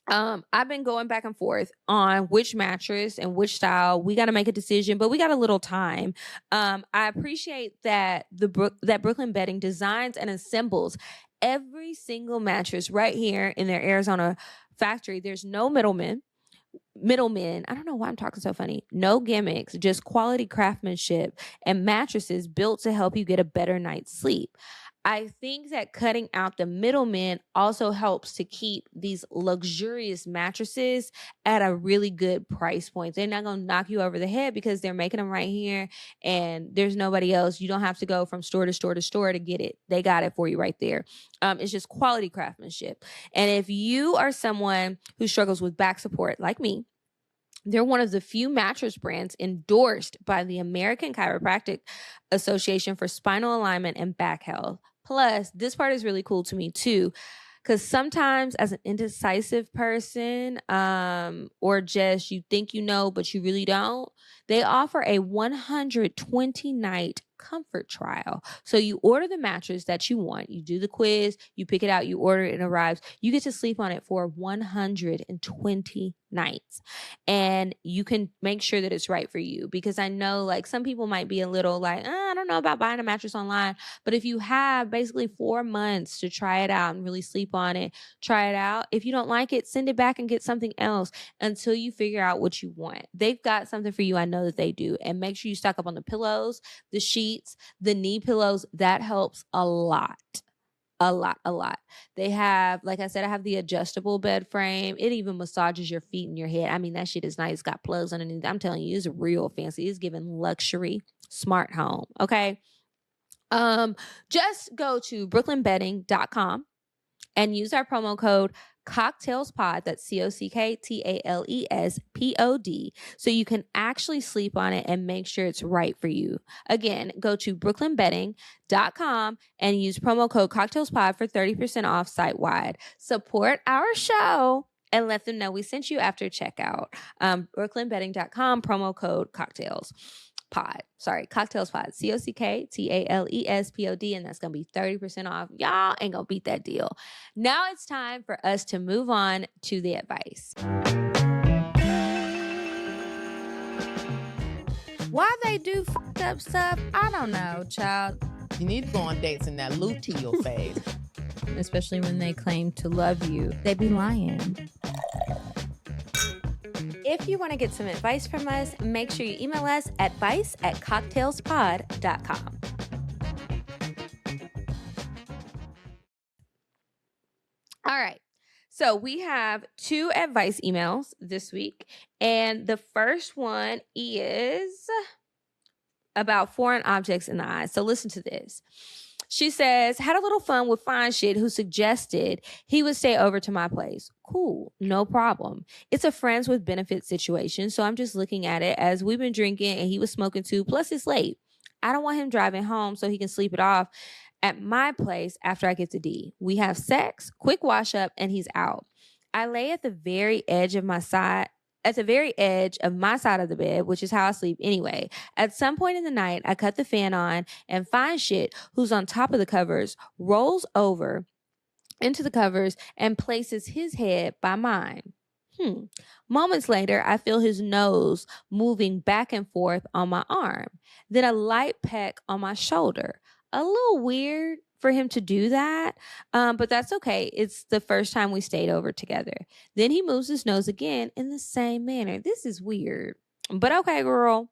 I've been going back and forth on which mattress and which style. We got to make a decision, but we got a little time. I appreciate that that Brooklyn Bedding designs and assembles every single mattress right here in their Arizona factory. There's no middlemen. I don't know why I'm talking so funny. No gimmicks, just quality craftsmanship and mattresses built to help you get a better night's sleep. I think that cutting out the middlemen also helps to keep these luxurious mattresses at a really good price point. They're not going to knock you over the head because they're making them right here and there's nobody else. You don't have to go from store to store to store to get it. They got it for you right there. It's just quality craftsmanship. And if you are someone who struggles with back support like me, they're one of the few mattress brands endorsed by the American Chiropractic Association for spinal alignment and back health. Plus, this part is really cool to me too, because sometimes as an indecisive person, or just you think you know, but you really don't, they offer a 120-night comfort trial. So you order the mattress that you want, you do the quiz, you pick it out, you order it, it arrives. You get to sleep on it for 120 nights. And you can make sure that it's right for you, because I know like some people might be a little like, I don't know about buying a mattress online. But if you have basically 4 months to try it out and really sleep on it, try it out. If you don't like it, send it back and get something else until you figure out what you want. They've got something for you. I know that they do. And make sure you stock up on the pillows, the sheets, the knee pillows. That helps a lot. A lot. They have, like I said, I have the adjustable bed frame. It even massages your feet and your head. I mean, that shit is nice. It's got plugs underneath. I'm telling you, it's real fancy. It's giving luxury, smart home. Okay. Just go to brooklynbedding.com and use our promo code CockTalesPod. That's CockTalespod. So you can actually sleep on it and make sure it's right for you. Again, go to brooklynbedding.com and use promo code CockTalesPod for 30% off site-wide. Support our show and let them know we sent you after checkout. Brooklynbedding.com, promo code CockTales. CockTales Pod, CockTalespod, and that's gonna be 30% off. Y'all ain't gonna beat that deal. Now it's time for us to move on to the advice. Why they do fucked up stuff, I don't know, child. You need to go on dates in that luteal phase. Especially when they claim to love you. They be lying. If you want to get some advice from us, make sure you email us at advice@cocktalespod.com. All right. So we have 2 advice emails this week. And the first one is about foreign objects in the eyes. So listen to this. She says, had a little fun with fine shit who suggested he would stay over to my place. Cool, no problem. It's a friends with benefits situation, so I'm just looking at it as we've been drinking and he was smoking too, plus it's late. I don't want him driving home so he can sleep it off at my place after I get to D. We have sex, quick wash up, and he's out. I lay at the very edge of my side of the bed, which is how I sleep anyway. At some point in the night, I cut the fan on and fine shit who's on top of the covers rolls over into the covers and places his head by mine. Moments later, I feel his nose moving back and forth on my arm. Then a light peck on my shoulder. a little weird for him to do that. But that's okay. It's the first time we stayed over together. Then he moves his nose again in the same manner. This is weird. But okay, girl.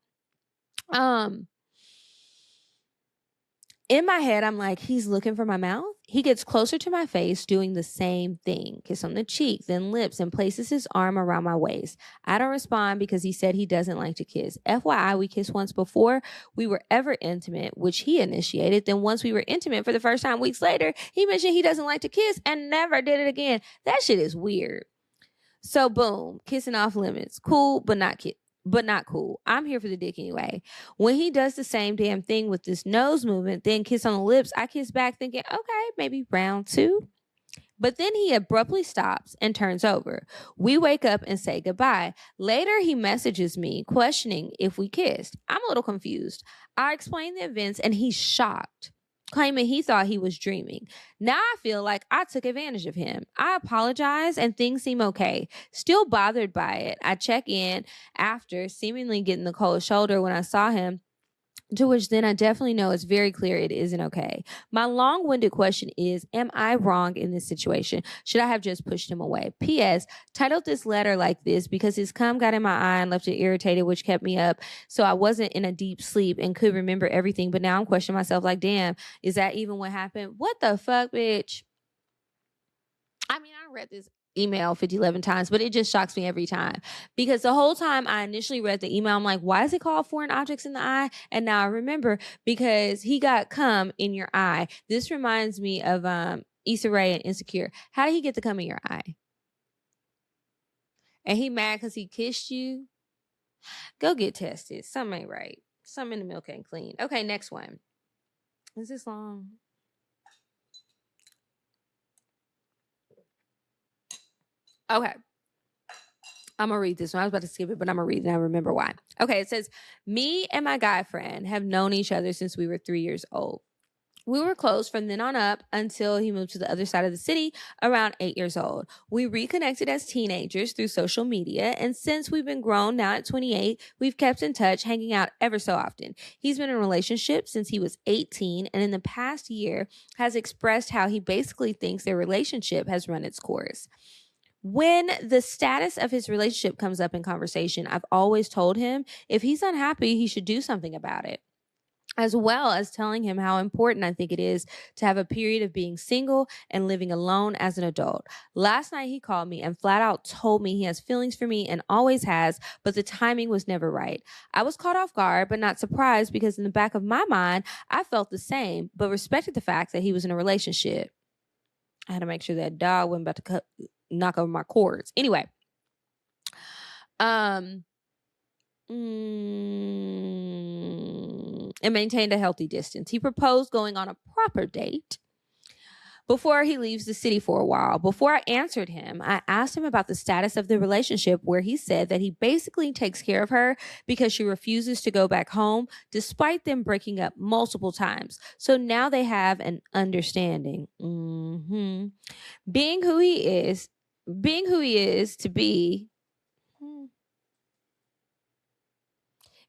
In my head, I'm like, he's looking for my mouth. He gets closer to my face, doing the same thing. Kiss on the cheek, then lips, and places his arm around my waist. I don't respond because he said he doesn't like to kiss. FYI, we kissed once before we were ever intimate, which he initiated. Then once we were intimate for the first time weeks later, he mentioned he doesn't like to kiss and never did it again. That shit is weird. So boom, kissing off limits. Cool, but not cool. I'm here for the dick anyway. When he does the same damn thing with this nose movement, then kiss on the lips, I kiss back thinking, okay, maybe round 2. But then he abruptly stops and turns over. We wake up and say goodbye. Later, he messages me questioning if we kissed. I'm a little confused. I explain the events and he's shocked, claiming he thought he was dreaming. Now I feel like I took advantage of him. I apologize and things seem okay. Still bothered by it. I check in after seemingly getting the cold shoulder when I saw him, to which then I definitely know it's very clear it isn't okay. My long-winded question is, am I wrong in this situation? Should I have just pushed him away? P.S. Titled this letter like this because his cum got in my eye and left it irritated, which kept me up. So I wasn't in a deep sleep and could remember everything. But now I'm questioning myself like, damn, is that even what happened? What the fuck, bitch? I mean, I read this email 11 times, but it just shocks me every time because the whole time I initially read the email, I'm like, why is it called foreign objects in the eye? And now I remember because he got cum in your eye. This reminds me of Issa Rae and Insecure. How did he get the cum in your eye? And he mad because he kissed you? Go get tested. Something ain't right. Something in the milk ain't clean. Okay, next one. Is this long? Okay. I'm going to read this one. I was about to skip it, but I'm going to read it and I remember why. Okay, it says, me and my guy friend have known each other since we were 3 years old. We were close from then on up until he moved to the other side of the city around 8 years old. We reconnected as teenagers through social media, and since we've been grown now at 28, we've kept in touch, hanging out ever so often. He's been in a relationship since he was 18, and in the past year has expressed how he basically thinks their relationship has run its course. When the status of his relationship comes up in conversation, I've always told him if he's unhappy, he should do something about it, as well as telling him how important I think it is to have a period of being single and living alone as an adult. Last night he called me and flat out told me he has feelings for me and always has, but the timing was never right. I was caught off guard, but not surprised because in the back of my mind, I felt the same, but respected the fact that he was in a relationship. I had to make sure that dog wasn't about to knock over my cords. Anyway, and maintained a healthy distance. He proposed going on a proper date before he leaves the city for a while. Before I answered him, I asked him about the status of the relationship, where he said that he basically takes care of her because she refuses to go back home despite them breaking up multiple times. So now they have an understanding. Being who he is to be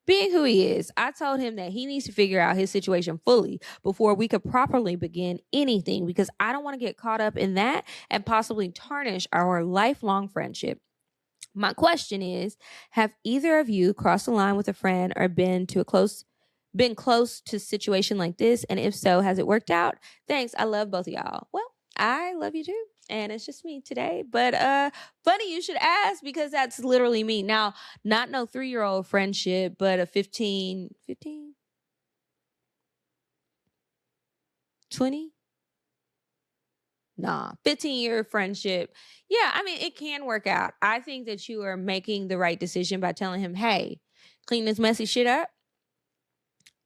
Being who he is, I told him that he needs to figure out his situation fully before we could properly begin anything, because I don't want to get caught up in that and possibly tarnish our lifelong friendship. My question is, have either of you crossed the line with a friend or been close to a situation like this? And if so, has it worked out? Thanks. I love both of y'all. Well, I love you too. And it's just me today. But funny you should ask, because that's literally me. Now, not no 3-year-old friendship, but a 15, 20? Nah, 15-year friendship. Yeah, I mean, it can work out. I think that you are making the right decision by telling him, hey, clean this messy shit up,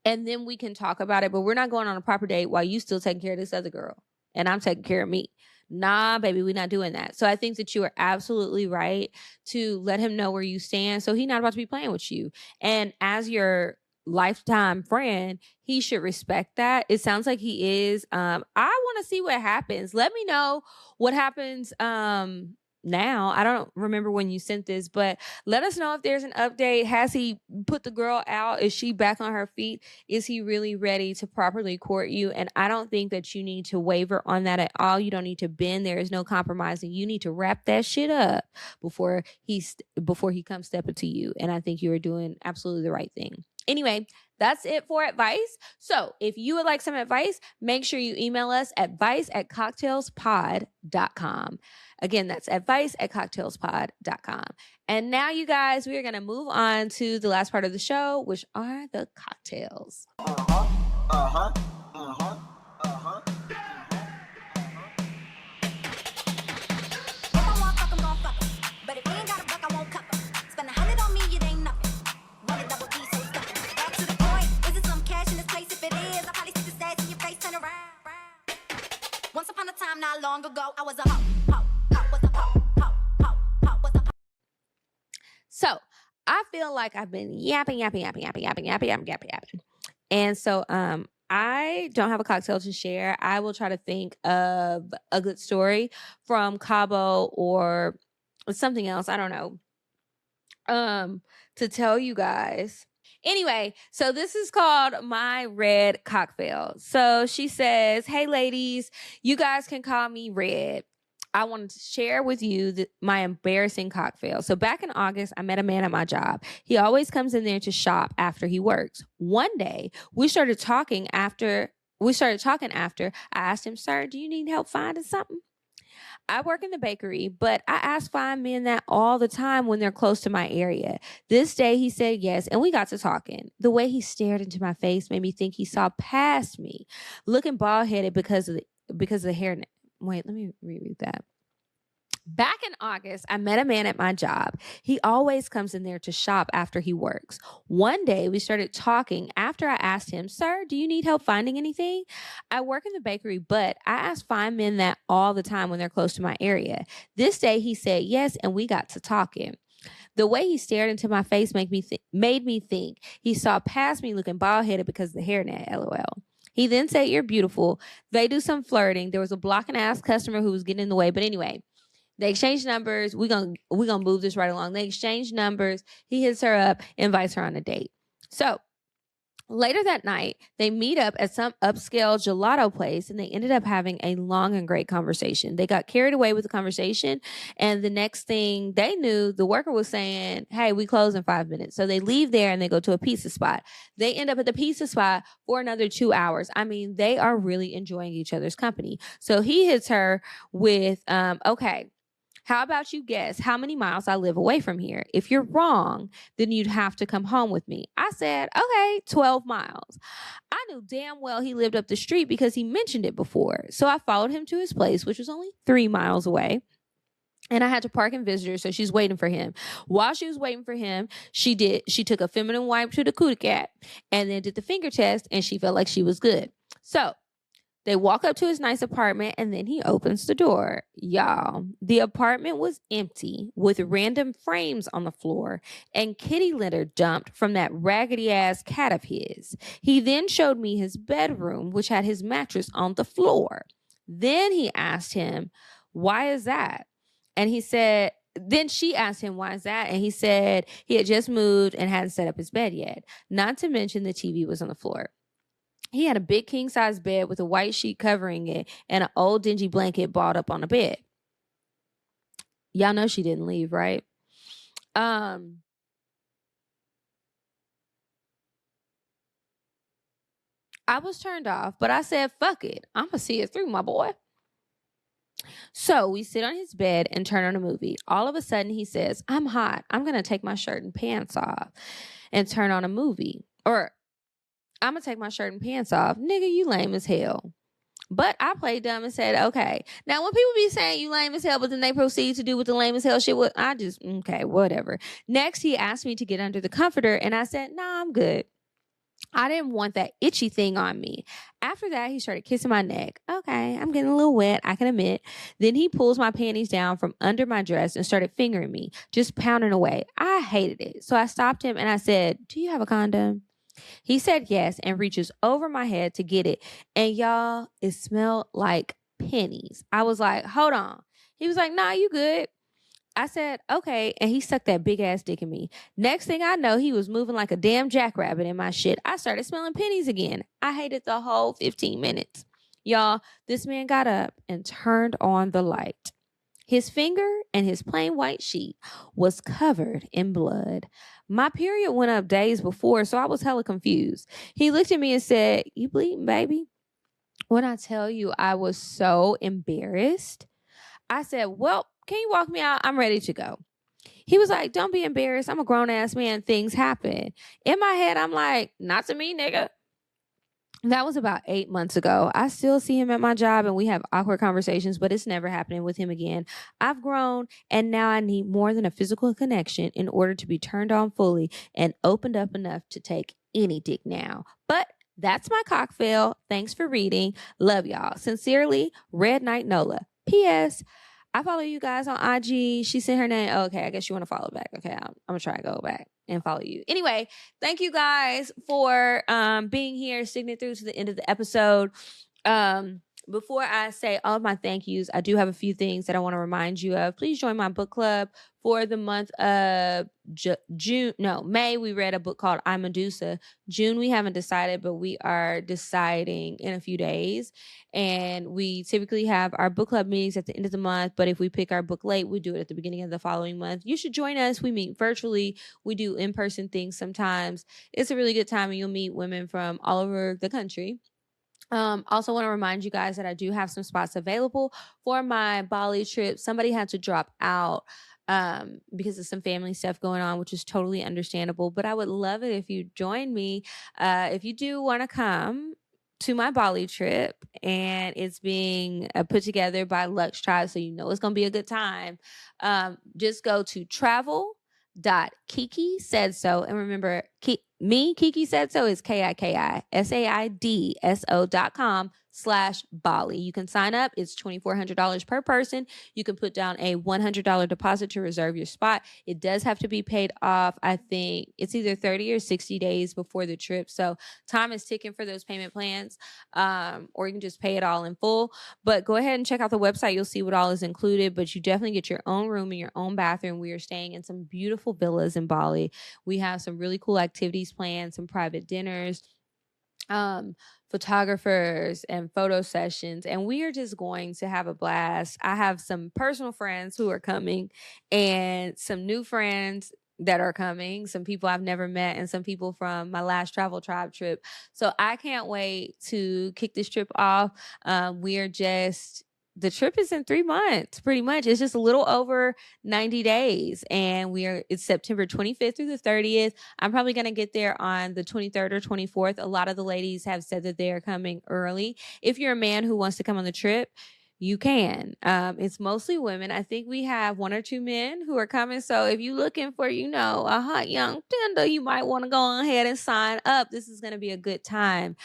and then we can talk about it. But we're not going on a proper date while you still taking care of this other girl and I'm taking care of me. Nah, baby, we're not doing that. So I think that you are absolutely right to let him know where you stand, so he's not about to be playing with you. And as your lifetime friend, he should respect that. It sounds like he is. I want to see what happens. Let me know what happens now. I don't remember when you sent this, but let us know if there's an update. Has he put the girl out? Is she back on her feet? Is he really ready to properly court you? And I don't think that you need to waver on that at all. You don't need to bend. There is no compromising. You need to wrap that shit up before he comes stepping to you. And I think you are doing absolutely the right thing. Anyway, that's it for advice. So if you would like some advice, make sure you email us at advice@cocktailspod.com. Again, that's advice@cocktailspod.com. And now, you guys, we are going to move on to the last part of the show, which are the cocktails. Once upon a time, not long ago, I was a hoe, was a hoe. So I feel like I've been yapping. And so I don't have a cocktail to share. I will try to think of a good story from Cabo or something else. I don't know. To tell you guys. Anyway, so this is called My Red Cocktail. So she says, "Hey ladies, you guys can call me Red. I wanted to share with you my embarrassing cocktail. So back in August, I met a man at my job. He always comes in there to shop after he works. One day, we started talking after I asked him, 'Sir, do you need help finding something?' I work in the bakery, but I ask fine men that all the time when they're close to my area. This day he said yes, and we got to talking. The way he stared into my face made me think he saw past me, looking bald-headed because of the hair. Wait, let me reread that. Back in August, I met a man at my job. He always comes in there to shop after he works. One day, we started talking after I asked him, 'Sir, do you need help finding anything?' I work in the bakery, but I ask fine men that all the time when they're close to my area. This day, he said yes, and we got to talking. The way he stared into my face made me think he saw past me, looking bald-headed because of the hairnet, LOL. He then said, 'You're beautiful.' They do some flirting. There was a blocking-ass customer who was getting in the way, but anyway. They exchange numbers. We're gonna move this right along. They exchange numbers. He hits her up, invites her on a date. So later that night, they meet up at some upscale gelato place, and they ended up having a long and great conversation. They got carried away with the conversation, and the next thing they knew, the worker was saying, 'Hey, we close in 5 minutes.' So they leave there and they go to a pizza spot. They end up at the pizza spot for another 2 hours. I mean, they are really enjoying each other's company. So he hits her with, okay, how about you guess how many miles I live away from here? If you're wrong, then you'd have to come home with me." I said, "Okay, 12 miles. I knew damn well he lived up the street because he mentioned it before. So I followed him to his place, which was only 3 miles away. And I had to park in visitors, so she's waiting for him. While she was waiting for him, she took a feminine wipe to the cootie cat and then did the finger test, and she felt like she was good. So they walk up to his nice apartment, and then he opens the door. Y'all, the apartment was empty with random frames on the floor and kitty litter dumped from that raggedy-ass cat of his. He then showed me his bedroom, which had his mattress on the floor. Then he asked him, "Why is that?" And he said, then she asked him, "Why is that?" And he said he had just moved and hadn't set up his bed yet. Not to mention the TV was on the floor. He had a big king-size bed with a white sheet covering it and an old dingy blanket balled up on the bed. Y'all know she didn't leave, right? I was turned off, but I said, fuck it. I'm going to see it through, my boy. So we sit on his bed and turn on a movie. All of a sudden, he says, "I'm hot. I'm going to take my shirt and pants off and turn on a movie." Or, "I'm going to take my shirt and pants off." Nigga, you lame as hell. But I played dumb and said, okay. Now, when people be saying you lame as hell, but then they proceed to do with the lame as hell shit, okay, whatever. Next, he asked me to get under the comforter, and I said, "Nah, I'm good." I didn't want that itchy thing on me. After that, he started kissing my neck. Okay, I'm getting a little wet, I can admit. Then he pulls my panties down from under my dress and started fingering me, just pounding away. I hated it. So I stopped him and I said, "Do you have a condom?" He said yes and reaches over my head to get it. And y'all, it smelled like pennies. I was like, "Hold on." He was like, "Nah, you good." I said, okay. And he stuck that big ass dick in me. Next thing I know, he was moving like a damn jackrabbit in my shit. I started smelling pennies again. I hated the whole 15 minutes. Y'all, this man got up and turned on the light. His finger and his plain white sheet was covered in blood. My period went up days before, so I was hella confused. He looked at me and said, "You bleeding, baby?" When I tell you I was so embarrassed, I said, "Well, can you walk me out? I'm ready to go." He was like, "Don't be embarrassed. I'm a grown ass man. Things happen." In my head, I'm like, "Not to me, nigga." That was about 8 months ago. I still see him at my job and we have awkward conversations, but it's never happening with him again. I've grown and now I need more than a physical connection in order to be turned on fully and opened up enough to take any dick now. But that's my cocktail. Thanks for reading. Love y'all. Sincerely, Red Knight Nola. P.S. I follow you guys on IG. She sent her name. Oh, okay, I guess you want to follow back. Okay, I'm going to try to go back and follow you. Anyway, thank you guys for being here, sticking it through to the end of the episode. Before I say all of my thank yous, I do have a few things that I want to remind you of. Please join my book club for the month of May. We read a book called I, Medusa. June, we haven't decided, but we are deciding in a few days. And we typically have our book club meetings at the end of the month. But if we pick our book late, we do it at the beginning of the following month. You should join us. We meet virtually. We do in-person things sometimes. It's a really good time and you'll meet women from all over the country. Also want to remind you guys that I do have some spots available for my Bali trip. Somebody had to drop out because of some family stuff going on, which is totally understandable. But I would love it if you join me. If you do want to come to my Bali trip, and it's being put together by Lux Tribe, so you know it's going to be a good time. Just go to travel.kiki said so, and remember, Kiki said so is KIKISAIDSO.com/Bali. You can sign up. It's $2,400 per person. You can put down a $100 deposit to reserve your spot. It does have to be paid off. I think it's either 30 or 60 days before the trip. So time is ticking for those payment plans. Or you can just pay it all in full. But go ahead and check out the website. You'll see what all is included. But you definitely get your own room and your own bathroom. We are staying in some beautiful villas in Bali. We have some really cool activities planned, some private dinners, photographers and photo sessions, and we are just going to have a blast. I have some personal friends who are coming and some new friends that are coming, some people I've never met, and some people from my last Travel Tribe trip. So I can't wait to kick this trip off. The trip is in 3 months, pretty much. It's just a little over 90 days. And it's September 25th through the 30th. I'm probably going to get there on the 23rd or 24th. A lot of the ladies have said that they are coming early. If you're a man who wants to come on the trip, you can. It's mostly women. I think we have 1 or 2 men who are coming. So if you're looking for, a hot young tender, you might want to go ahead and sign up. This is going to be a good time.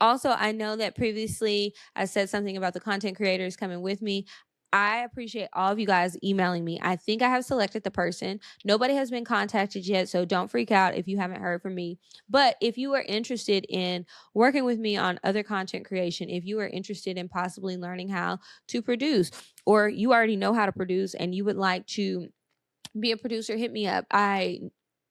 Also, I know that previously I said something about the content creators coming with me. I appreciate all of you guys emailing me. I think I have selected the person. Nobody has been contacted yet, so don't freak out if you haven't heard from me. But if you are interested in working with me on other content creation, if you are interested in possibly learning how to produce, or you already know how to produce and you would like to be a producer, hit me up.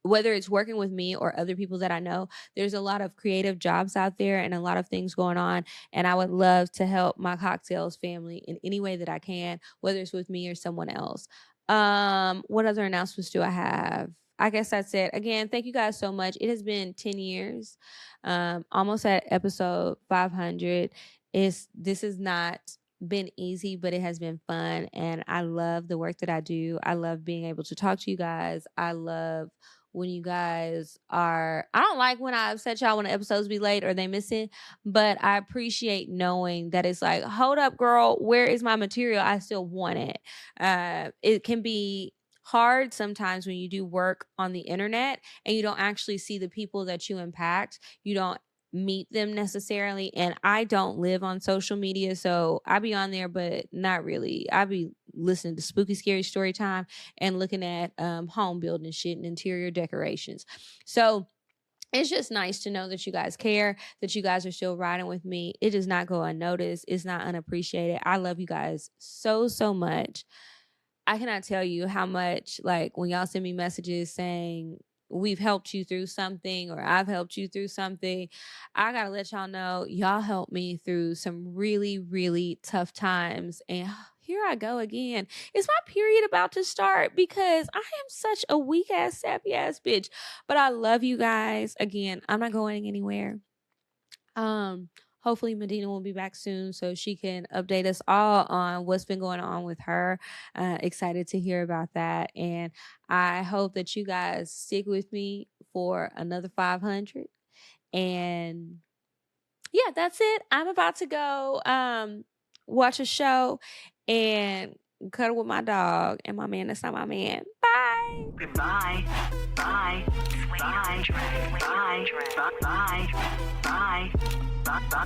Whether it's working with me or other people that I know, there's a lot of creative jobs out there and a lot of things going on. And I would love to help my CockTales family in any way that I can, whether it's with me or someone else. What other announcements do I have? I guess that's it. Again, thank you guys so much. It has been 10 years, almost at episode 500. This has not been easy, but it has been fun. And I love the work that I do. I love being able to talk to you guys. I love when you guys I don't like when I upset y'all when the episodes be late or they missing, but I appreciate knowing that it's like, hold up, girl, where is my material? I still want it. It can be hard sometimes when you do work on the internet and you don't actually see the people that you impact. You don't meet them necessarily, and I don't live on social media, so I be on there but not really. I be listening to spooky scary story time and looking at home building shit and interior decorations. So it's just nice to know that you guys care, that you guys are still riding with me. It does not go unnoticed. It's not unappreciated. I love you guys so much. I cannot tell you how much, like, when y'all send me messages saying we've helped you through something or I've helped you through something, I gotta let y'all know y'all helped me through some really, really tough times. And here I go again. Is my period about to start? Because I am such a weak ass, sappy ass bitch. But I love you guys. Again, I'm not going anywhere. Hopefully Medina will be back soon so she can update us all on what's been going on with her. Excited to hear about that. And I hope that you guys stick with me for another 500. And yeah, that's it. I'm about to go watch a show and cuddle with my dog and my man that's not my man. Bye. Goodbye. Bye. Bye. Bye. Bye. Bye.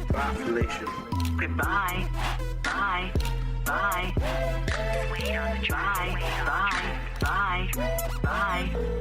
Population. Goodbye. Bye. Bye. Wait on the drive. Bye. Bye. Bye.